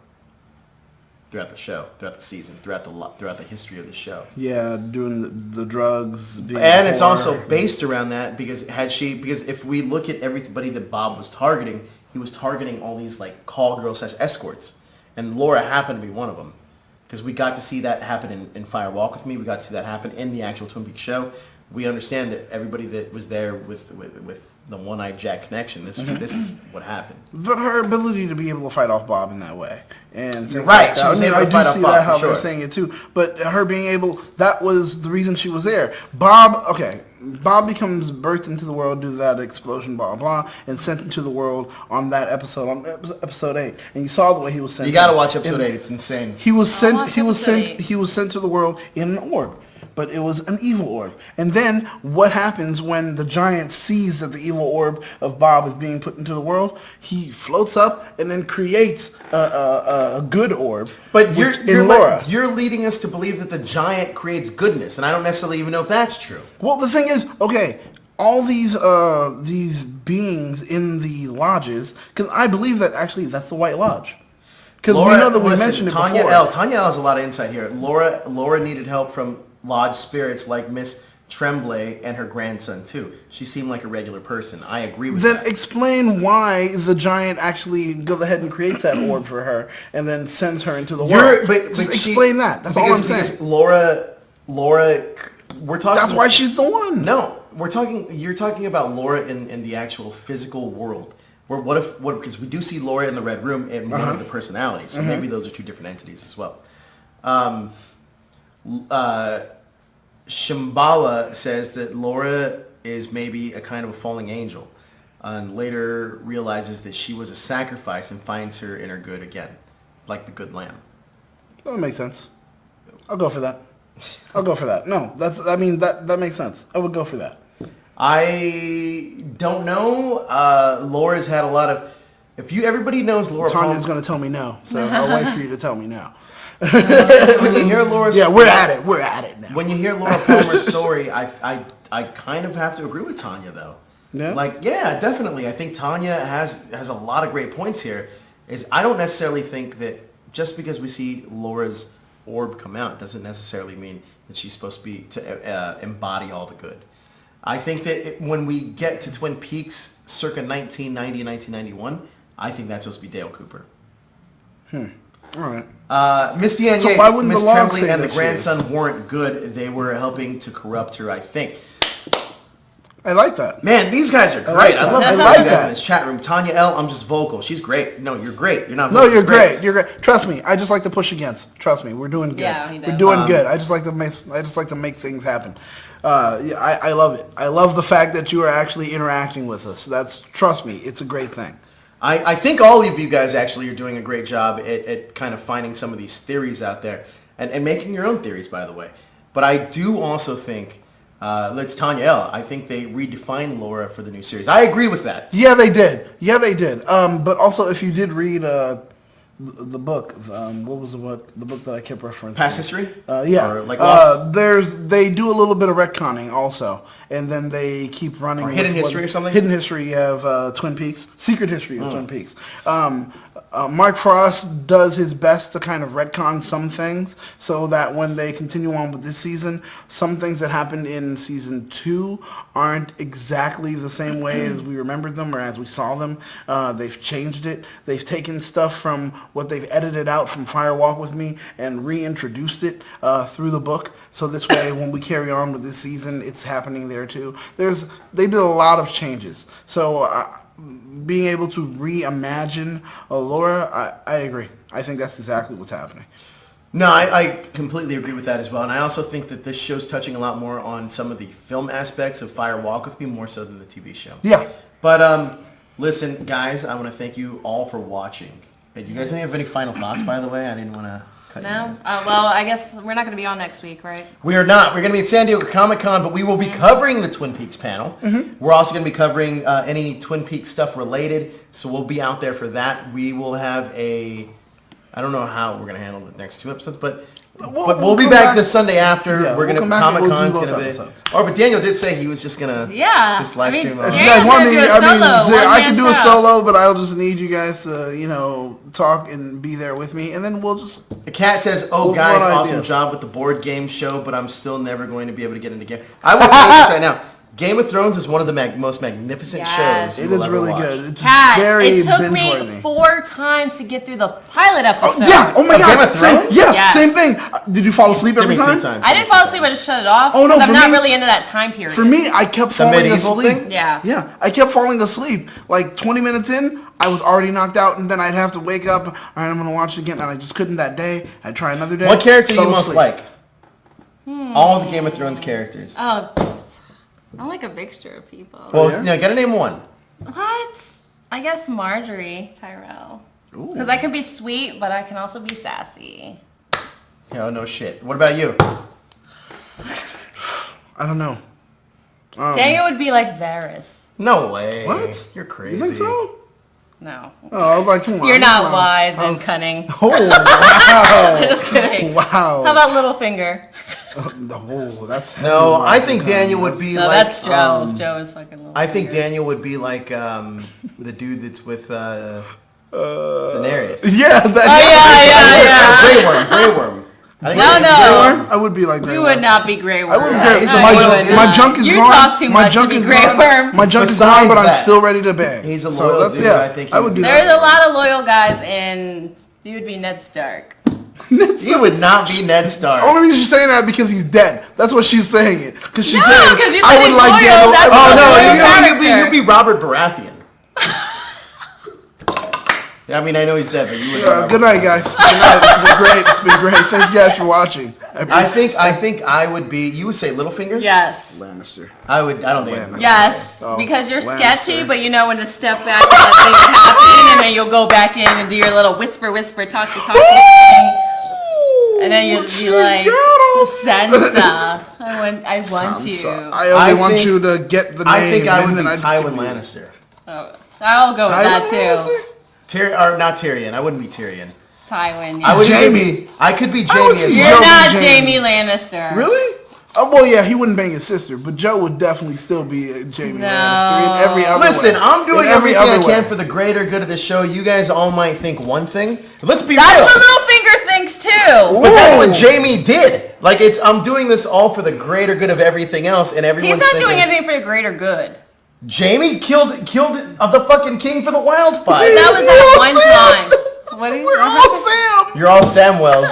throughout the show, throughout the season, throughout the history of the show. Yeah, doing the drugs. And it's also based around that because if we look at everybody that Bob was targeting, he was targeting all these like call girls / escorts. And Laura happened to be one of them. Because we got to see that happen in Fire Walk With Me. We got to see that happen in the actual Twin Peaks show. We understand that everybody that was there with the One-Eyed Jack connection, this is what happened. But her ability to be able to fight off Bob in that way. And you're right. I do see that how they're saying it too. But her being able, that was the reason she was there. Bob becomes birthed into the world due to that explosion, blah, blah, and sent into the world on that episode, on episode 8. And you saw the way he was sent. You got to watch episode 8. It's insane. He was sent to the world in an orb. But it was an evil orb. And then what happens when the giant sees that the evil orb of Bob is being put into the world? He floats up and then creates a good orb. But you're leading us to believe that the giant creates goodness, and I don't necessarily even know if that's true. Well, the thing is, okay, all these beings in the lodges, because I believe that actually that's the White Lodge. Because we know that we mentioned it before. Tanya L has a lot of insight here. Laura needed help from lodge spirits like Miss Tremblay and her grandson too. She seemed like a regular person. I agree with that. Then explain why the giant actually goes ahead and creates that orb for her and then sends her into the world. Just explain that. That's all I'm saying. Laura, we're talking. That's why she's the one. No, you're talking about Laura in the actual physical world. Where because we do see Laura in the Red Room in one of the personalities, so maybe those are two different entities as well. Shambhala says that Laura is maybe a kind of a falling angel and later realizes that she was a sacrifice and finds her in her good again, like the good lamb. That makes sense. I'll go for that. No, that makes sense. I would go for that. I don't know. Laura's had a lot of... Everybody knows Laura Tanya's going to tell me no, so I'll wait for you to tell me no. When you hear Laura's... Yeah, we're at it now. When you hear Laura Palmer's story, I kind of have to agree with Tanya, though. Yeah? Yeah, definitely. I think Tanya has a lot of great points here. I don't necessarily think that just because we see Laura's orb come out doesn't necessarily mean that she's supposed to embody all the good. I think that when we get to Twin Peaks circa 1990 and 1991, I think that's supposed to be Dale Cooper. All right. Misty Ann Yates, Miss Tremblay, and the grandson weren't good. They were helping to corrupt her, I think. I like that. Man, these guys are great. I love you guys in this chat room. Tanya L, I'm just vocal. She's great. No, you're great. You're not vocal. No, you're great. You're great. Trust me. I just like to push against. Trust me. We're doing good. Yeah, he does. We're doing good. I just like to make things happen. I love it. I love the fact that you are actually interacting with us. Trust me, it's a great thing. I think all of you guys actually are doing a great job at kind of finding some of these theories out there and making your own theories, by the way. But I do also think, let's Tanya L, I think they redefined Laura for the new series. I agree with that. Yeah, they did. But also, if you did read the book. What was the book? The book that I kept referencing. Past history? Yeah. Or like Lost? They do a little bit of retconning also, and then they keep running. Or Hidden History or something? Hidden History. You have Twin Peaks. Secret History of Twin Peaks. Mark Frost does his best to kind of retcon some things so that when they continue on with this season, some things that happened in season 2 aren't exactly the same way as we remembered them or as we saw them. They've changed it. They've taken stuff from what they've edited out from Fire Walk With Me and reintroduced it through the book. So this way, when we carry on with this season, it's happening there too. They did a lot of changes. So being able to reimagine Laura, I agree. I think that's exactly what's happening. No, I completely agree with that as well. And I also think that this show's touching a lot more on some of the film aspects of Fire Walk With Me more so than the TV show. Yeah. But listen, guys, I want to thank you all for watching. Hey, do you guys have any final thoughts, by the way? I didn't want to cut you No? guys. Well, I guess we're not going to be on next week, right? We are not. We're going to be at San Diego Comic-Con, but we will be covering the Twin Peaks panel. We're also going to be covering any Twin Peaks stuff related, so we'll be out there for that. We will have I don't know how we're going to handle the next 2 episodes, but we'll be back the Sunday after. Yeah, we're going to Comic-Con's going to be. episodes. Oh, but Daniel did say he was just going to just live stream. If Yeah, you guys want me, I can do a one-man solo, but I'll just need you guys to, talk and be there with me, and then we'll just... The cat says, We'll guys, run awesome ideas. job with the board game show, but I'm still never going to be able to get into game. I will tell you this right now. Game of Thrones is one of the most magnificent Yes. shows It you is will ever really watch. good. It's Cat, very it took me binge-worthy. 4 times to get through the pilot episode. Oh, yeah! Oh my Of god! Game of Same, Thrones? yeah, Yes. same thing. Did you fall asleep Give every me 2 time? times. I didn't fall asleep, I just shut it off. Oh, no, because I'm for not me- really into that time period. For me, I kept falling medieval asleep. thing? Yeah. Yeah, I kept falling asleep. Like 20 minutes in, I was already knocked out, and then I'd have to wake up. All right, I'm gonna watch it again, and I just couldn't that day. I'd try another day. What character do you fell most asleep. like? All the Game of Thrones characters. Oh, I like a mixture of people. Well, yeah? gotta name one. What? I guess Marjorie Tyrell. Ooh. Because I can be sweet, but I can also be sassy. Oh, no shit. What about you? I don't know. Daniel would be like Varys. No way. What? You're crazy. You think so? No. Oh, I was like, come on. You're not come on. wise and cunning. Oh, wow. Just kidding. Wow. How about Littlefinger? Oh, that's No, heavy I think Rocky Daniel Mountain. would be No, like... that's Joe. Joe is fucking Littlefinger. I think Daniel would be like the dude that's with Daenerys. Yeah, Oh, yeah. Grey Worm. Grey Worm. I think No, he'd be no. Grey Grey Worm. Worm? I would be like Grey You Worm. would not be Grey Worm. I wouldn't Yeah, get he's No, a you loyal would dude. my not. junk is You gone. talk too my much junk to be is Grey gone. Worm. My junk is Besides gone, but I'm that, still ready to bang. he's a So loyal that's- dude. Yeah, I think he I would do There's that. a lot of loyal guys, and you would be Ned Stark. He would not be Ned Stark. Only reason she's saying that because he's dead. That's what she's saying it. Because she's No, saying 'cause you I said would he's like loyal, Daniel. that's Oh a no, loyal you'd be character. Robert Baratheon. I mean, I know he's dead, but you would. be Robert Good night, guys. Good night. It's been great. It's been great. Thank you guys for watching. I think I would be. You would say Littlefinger. Yes. Lannister. I would. I don't think. Lannister. Yes, Oh, because you're Lannister. sketchy, but you know when to step back and let things happen, and then you'll go back in and do your little whisper, talk thing. And then you'll be like, Sansa, I want you. Sansa. I only want think- you to get the name. I think I would and be then I'd Tywin kill you. Lannister. Oh, I'll go with that Tywin too. Or not Tyrion. I wouldn't be Tyrion. Tywin, I yeah. would Jamie. I could be I Jamie would as see well. You're Joe not and Jamie Jamie. Lannister. Really? Oh, well, yeah, he wouldn't bang his sister, but Joe would definitely still be Jamie No. Lannister in every other Listen, way. I'm doing In every everything I other can way. for the greater good of the show. You guys all might think one thing. Let's be That's real. what Littlefinger thinks too. But that's what Whoa. Jamie did. Like I'm doing this all for the greater good of everything else, and He's everyone's not thinking, doing anything for the greater good. Jamie killed the fucking king for the wildfire. That was that one time. What are you? We're all Sam. You're all Samwells.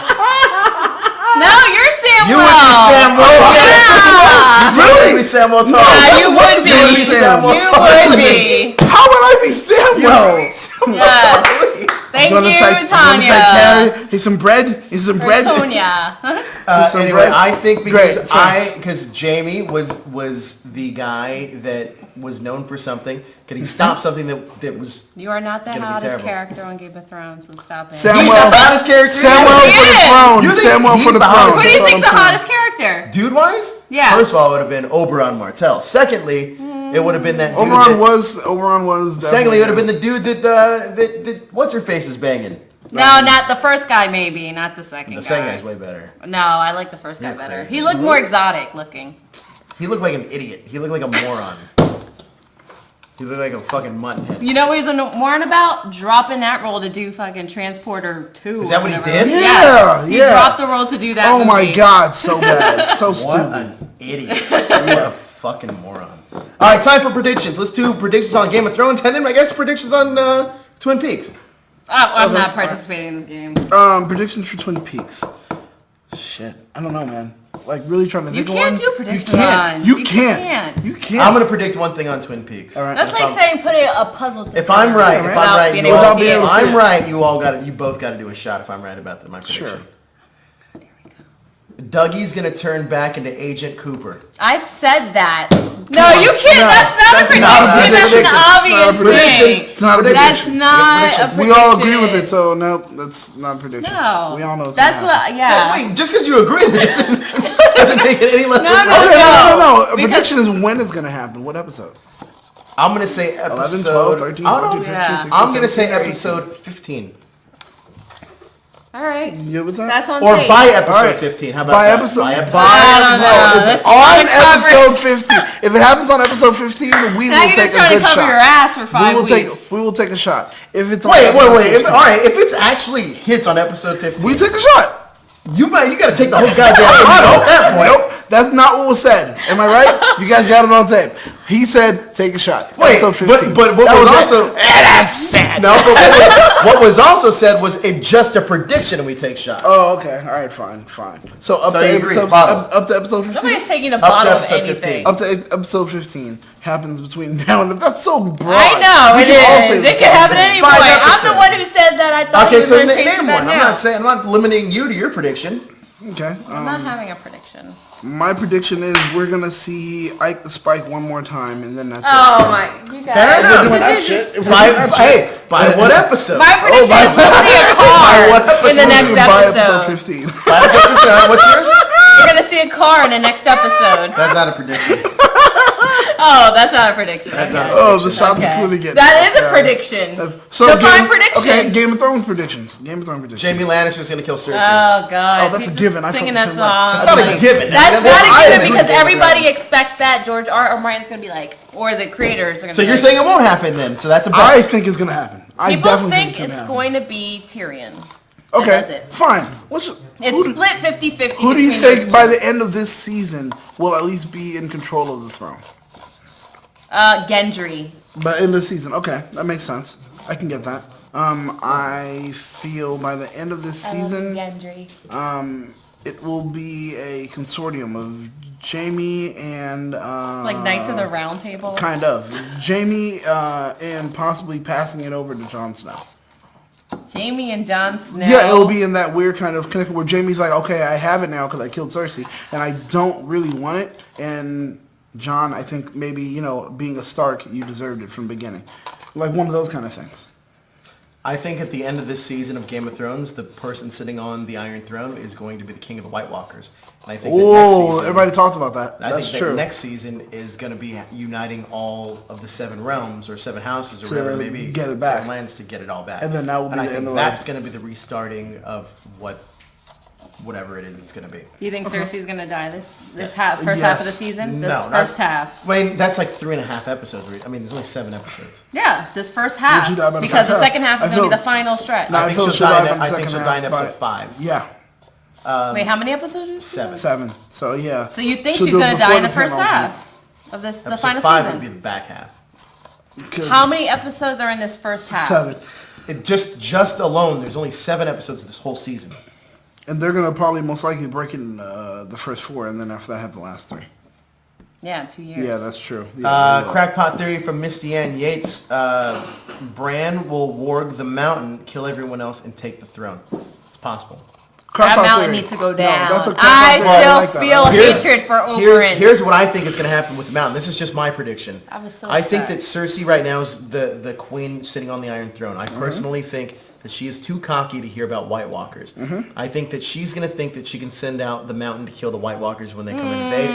No, you're Samuel. You would be Samwell. Yeah. You would be Samwell Tarly. Yeah, you would be. You would be Samwell You Tarly. would be. How would I be Sam? Yo. Yes. Thank I'm gonna you, type Tanya. Carrie. Here's some bread. Here's some bread. Tonya. Some Anyway, bread. I think Great, because thanks. because Jamie was the guy that was known for something. Could he stop something that was You are not the Gonna be hottest terrible. character on Game of Thrones, so stop it. Samuel. He's the hottest character. Samuel He for the is. throne. You think Samuel he's for the the hottest? throne. Who do you That's think's what the I'm hottest character? dude wise? Yeah. First of all, it would have been Oberyn Martell. Secondly, it would have been that dude saying. that, Oberon was. Secondly, it would have been the dude that what's her face is banging. No, not the first guy. Maybe not the second. The guy. second guy's way better. No, I like the first guy You're better. crazy. He looked more exotic looking. He looked like an idiot. He looked like a moron. He looked like a fucking mutton. You know what he's a moron about? Dropping that role to do fucking Transporter 2. Is that what he whatever. did? Yeah, He yeah. dropped the role to do that Oh my movie. God, so bad, so What stupid. an idiot. What a fucking moron. All right, time for predictions. Let's do predictions on Game of Thrones, and then I guess predictions on Twin Peaks. Oh, I'm Okay. not participating in this game. Predictions for Twin Peaks. Shit, I don't know, man. Like really trying to You think of can't one. do predictions You can't. on- You you can't. can't. You can't. I'm gonna predict one thing on Twin Peaks. All right. That's If like I'm- saying put a puzzle together. If I'm right, without being you able all, to see if it. I'm right, you all got you both got to do a shot. If I'm right about my prediction. Sure. Dougie's gonna turn back into Agent Cooper. I said that. No, you can't. No, that's not that's a not a prediction. prediction. That's an It's not a obvious prediction. thing. It's not a That's prediction. not a prediction. We all agree with it, so no, that's not a prediction. No. We all know it's That's gonna happen. what. Yeah. Wait, just because you agree with it doesn't make it any less. No, no, important. No. A Because- prediction is when it's gonna happen. What episode? I'm gonna say 11, episode 12, 13, I don't 14, know. 15, Yeah. 16, I'm gonna say 17, 18. episode 15. All right. You good with that? That's on Or tape. by episode All right. 15. How about By that? episode. By I episode. don't know. It's That's on not covered. episode 15. If it happens on episode 15, we Now will you're take just a trying to good cover shot. your ass for 5 weeks. We will take a shot. If it's on Wait. episode If, 15, all right, if it's actually hits on episode 15, we take a shot. you gotta take the whole goddamn bottle at that point. Nope, that's not what was said. Am I right? You guys got it on tape. He said, "Take a shot." Wait, Episode 15. but what That was it. also that's sad. no, but what was also said was it just a prediction and we take shots. Oh, okay. All right, fine. So up So to you agree, episode, bottles. up to episode 15. Nobody's taking a to bottle of episode anything. 15. Up to episode 15 happens between now and then. That's so broad. I know We it can all say is. the It same can happen thing. at any 5 point. I'm episodes. the one who said that. I thought Okay, you were so going to name change one. that now. I'm not limiting you to your prediction. Okay. I'm not having a prediction. My prediction is we're gonna see Ike the Spike one more time, and then that's Oh my! You guys. Fair enough. We're doing that This is shit. just- If we're doing that shit. By what episode? My prediction by- is we'll see a By car what in the episode? next By episode episode. 15. By episode 15. All right, what's yours? We're gonna see a car in the next episode. That's not a prediction. Oh, that's not a prediction. That's Okay. not a Oh, the shots Okay. are clearly getting. That is a Yeah. prediction. So Define Game- predictions. Okay, Game of Thrones predictions. Game of Thrones predictions. Jamie Lannister's gonna kill Cersei. Oh God! Oh, that's He's a given. I singing felt that the same way. song. That's not a given. That's Well, not a I given agree because with everybody that. expects that George R. Martin's gonna be like, or the creators are gonna. So be you're like, saying it won't happen then? So that's a bet. I think it's gonna happen. I people definitely think it's gonna it's happen. going to be Tyrion. Okay, That does it. fine. It's split 50-50. Who do you between think those by two. the end of this season will at least be in control of the throne? Gendry. By the end of the season, okay, that makes sense. I can get that. I feel by the end of this season, Gendry. it will be a consortium of Jamie and Like Knights of the Round Table. kind of Jamie and possibly passing it over to Jon Snow. Jamie and Jon Snow. Yeah, it'll be in that weird kind of connection where Jamie's like, okay, I have it now because I killed Cersei, and I don't really want it. And Jon, I think maybe, being a Stark, you deserved it from the beginning. Like one of those kind of things. I think at the end of this season of Game of Thrones, the person sitting on the Iron Throne is going to be the King of the White Walkers. And I think that next Oh, season, everybody talked about that. I That's think true. that next season is going to be uniting all of the 7 realms or 7 houses or To whatever it may be. get it back. 7 lands to get it all back. And then that will be I the think end of that's it. going to be the restarting of whatever it is it's going to be. Do you think Cersei's gonna die this Yes. first half of the Yes. season? No, This not- first half. I mean, that's like 3.5 episodes. I mean, there's only 7 episodes. Yeah, this first half. she die by the Because first the half? second half I is gonna be feel- the final stretch. No, I think feel she'll she'll die die in- by the I think second she'll die in half, episode but- 5. Yeah, Wait, how many episodes is it? 7. So yeah. So you think She'll she's do it gonna before die in the the first penultimate. half of the Episode final 5 season? would be the back half. How many episodes are in this first half? 7. It just alone, there's only 7 episodes of this whole season. And they're gonna probably most likely break in the first 4, and then after that have the last 3. Yeah, 2 years. Yeah, that's true. Yeah, Crackpot theory from Misty Ann Yates. Bran will warg the mountain, kill everyone else, and take the throne. It's possible. That Crackpot mountain theory. needs to go No, down. that's a crackpot I theory. still like that. feel hatred for Oberyn. Here's what I think is going to happen with the mountain. This is just my prediction. I was so I think upset. that Cersei right now is the queen sitting on the Iron Throne. I personally think that she is too cocky to hear about White Walkers. I think that she's going to think that she can send out the Mountain to kill the White Walkers when they come and invade,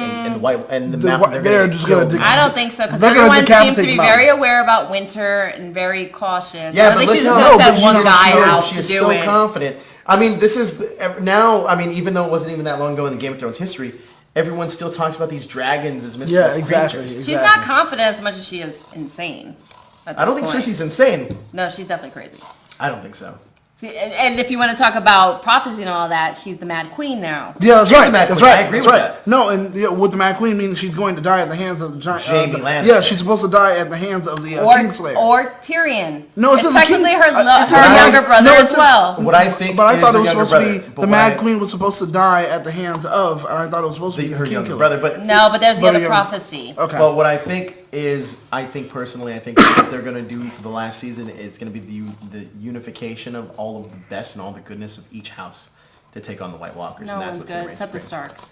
and the Mountain, they're just going to... I don't think so, because everyone seems to be very aware about winter and very cautious. Yeah, I think but she's just going to send one guy out to do it. She's so confident. I mean, this is now. I mean, even though it wasn't even that long ago in the Game of Thrones history, everyone still talks about these dragons as mystical creatures. She's not confident as much as she is insane. I don't think Cersei's insane. No, she's definitely crazy. I don't think so. And if you want to talk about prophecy and all that, she's the Mad Queen now. Yeah, that's right. That's right. I agree with that. No, and with the Mad Queen, meaning she's going to die at the hands of the giant. Jaime Lannister. Yeah, she's supposed to die at the hands of the Kingslayer. Or Tyrion. No, it's technically her younger brother as well. What I think, but I thought it was supposed to be the Mad Queen was supposed to die at the hands of. I thought it was supposed to be her King younger Killer. brother. But there's the other prophecy. Okay. Well, what I think is, I think what they're going to do for the last season is going to be the unification of all of the best and all the goodness of each house to take on the White Walkers. No and that's one's what's good except the Starks.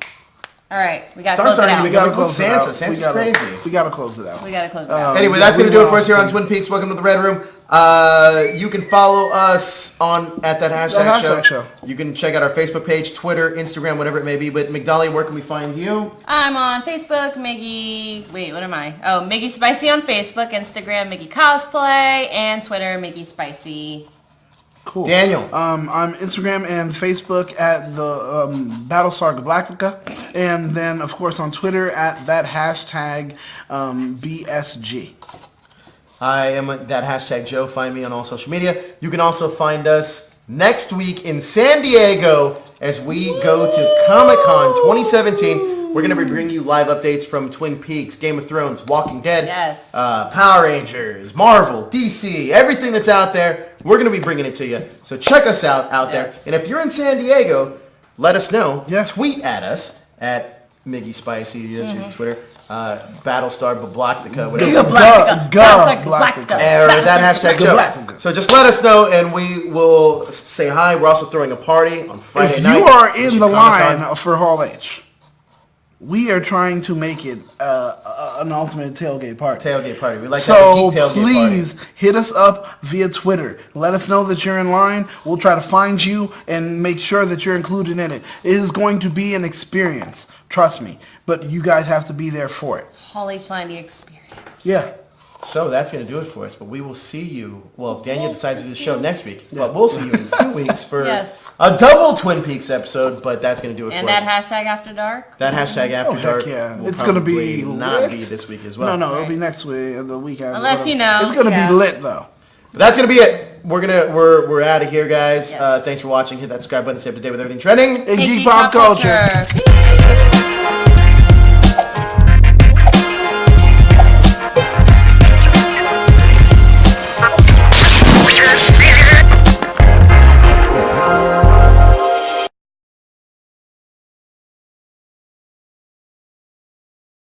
All right, we got to Starks close it out. We got to close it out. Sansa's crazy. We got to close it out. We got to close it out. Anyway, that's going to do it for us here on Twin Peaks. Welcome to the Red Room. You can follow us at that hashtag show. You can check out our Facebook page, Twitter, Instagram, whatever it may be. But Migdalia, where can we find you? I'm on Facebook, what am I? Oh, Miggy Spicy on Facebook, Instagram, Miggy Cosplay, and Twitter, Miggy Spicy. Cool. Daniel. I'm Instagram and Facebook at the Battlestar Galactica, and then of course on Twitter at that hashtag BSG. I am that hashtag Joe. Find me on all social media. You can also find us next week in San Diego as we go to Comic-Con 2017. We're going to be bringing you live updates from Twin Peaks, Game of Thrones, Walking Dead, Power Rangers, Marvel, DC, everything that's out there. We're going to be bringing it to you. So check us out there. And if you're in San Diego, let us know. Tweet at us at Miggy Spicy, that's your Twitter. Battlestar Galactica, whatever. Galactica. Or that hashtag Joe. So just let us know, and we will say hi. We're also throwing a party on Friday night. If you are in the line for Hall H, we are trying to make it an ultimate tailgate party. We like to have a geek tailgate party. So please hit us up via Twitter. Let us know that you're in line. We'll try to find you and make sure that you're included in it. It is going to be an experience. Trust me. But you guys have to be there for it. Hall H line, the experience. Yeah. So that's going to do it for us. But we will see you, if Daniel decides to do the show next week. But we'll see you in 2 weeks for a double Twin Peaks episode. But that's going to do it for us. And that hashtag After Dark? That hashtag After Dark. Yeah. It's going to be not be this week as well. No, it'll be next week, the week after. Unless you know. It's going to be lit, though. But that's going to be it. We're out of here, guys. Thanks for watching. Hit that subscribe button to stay up to date with everything trending in geek pop culture.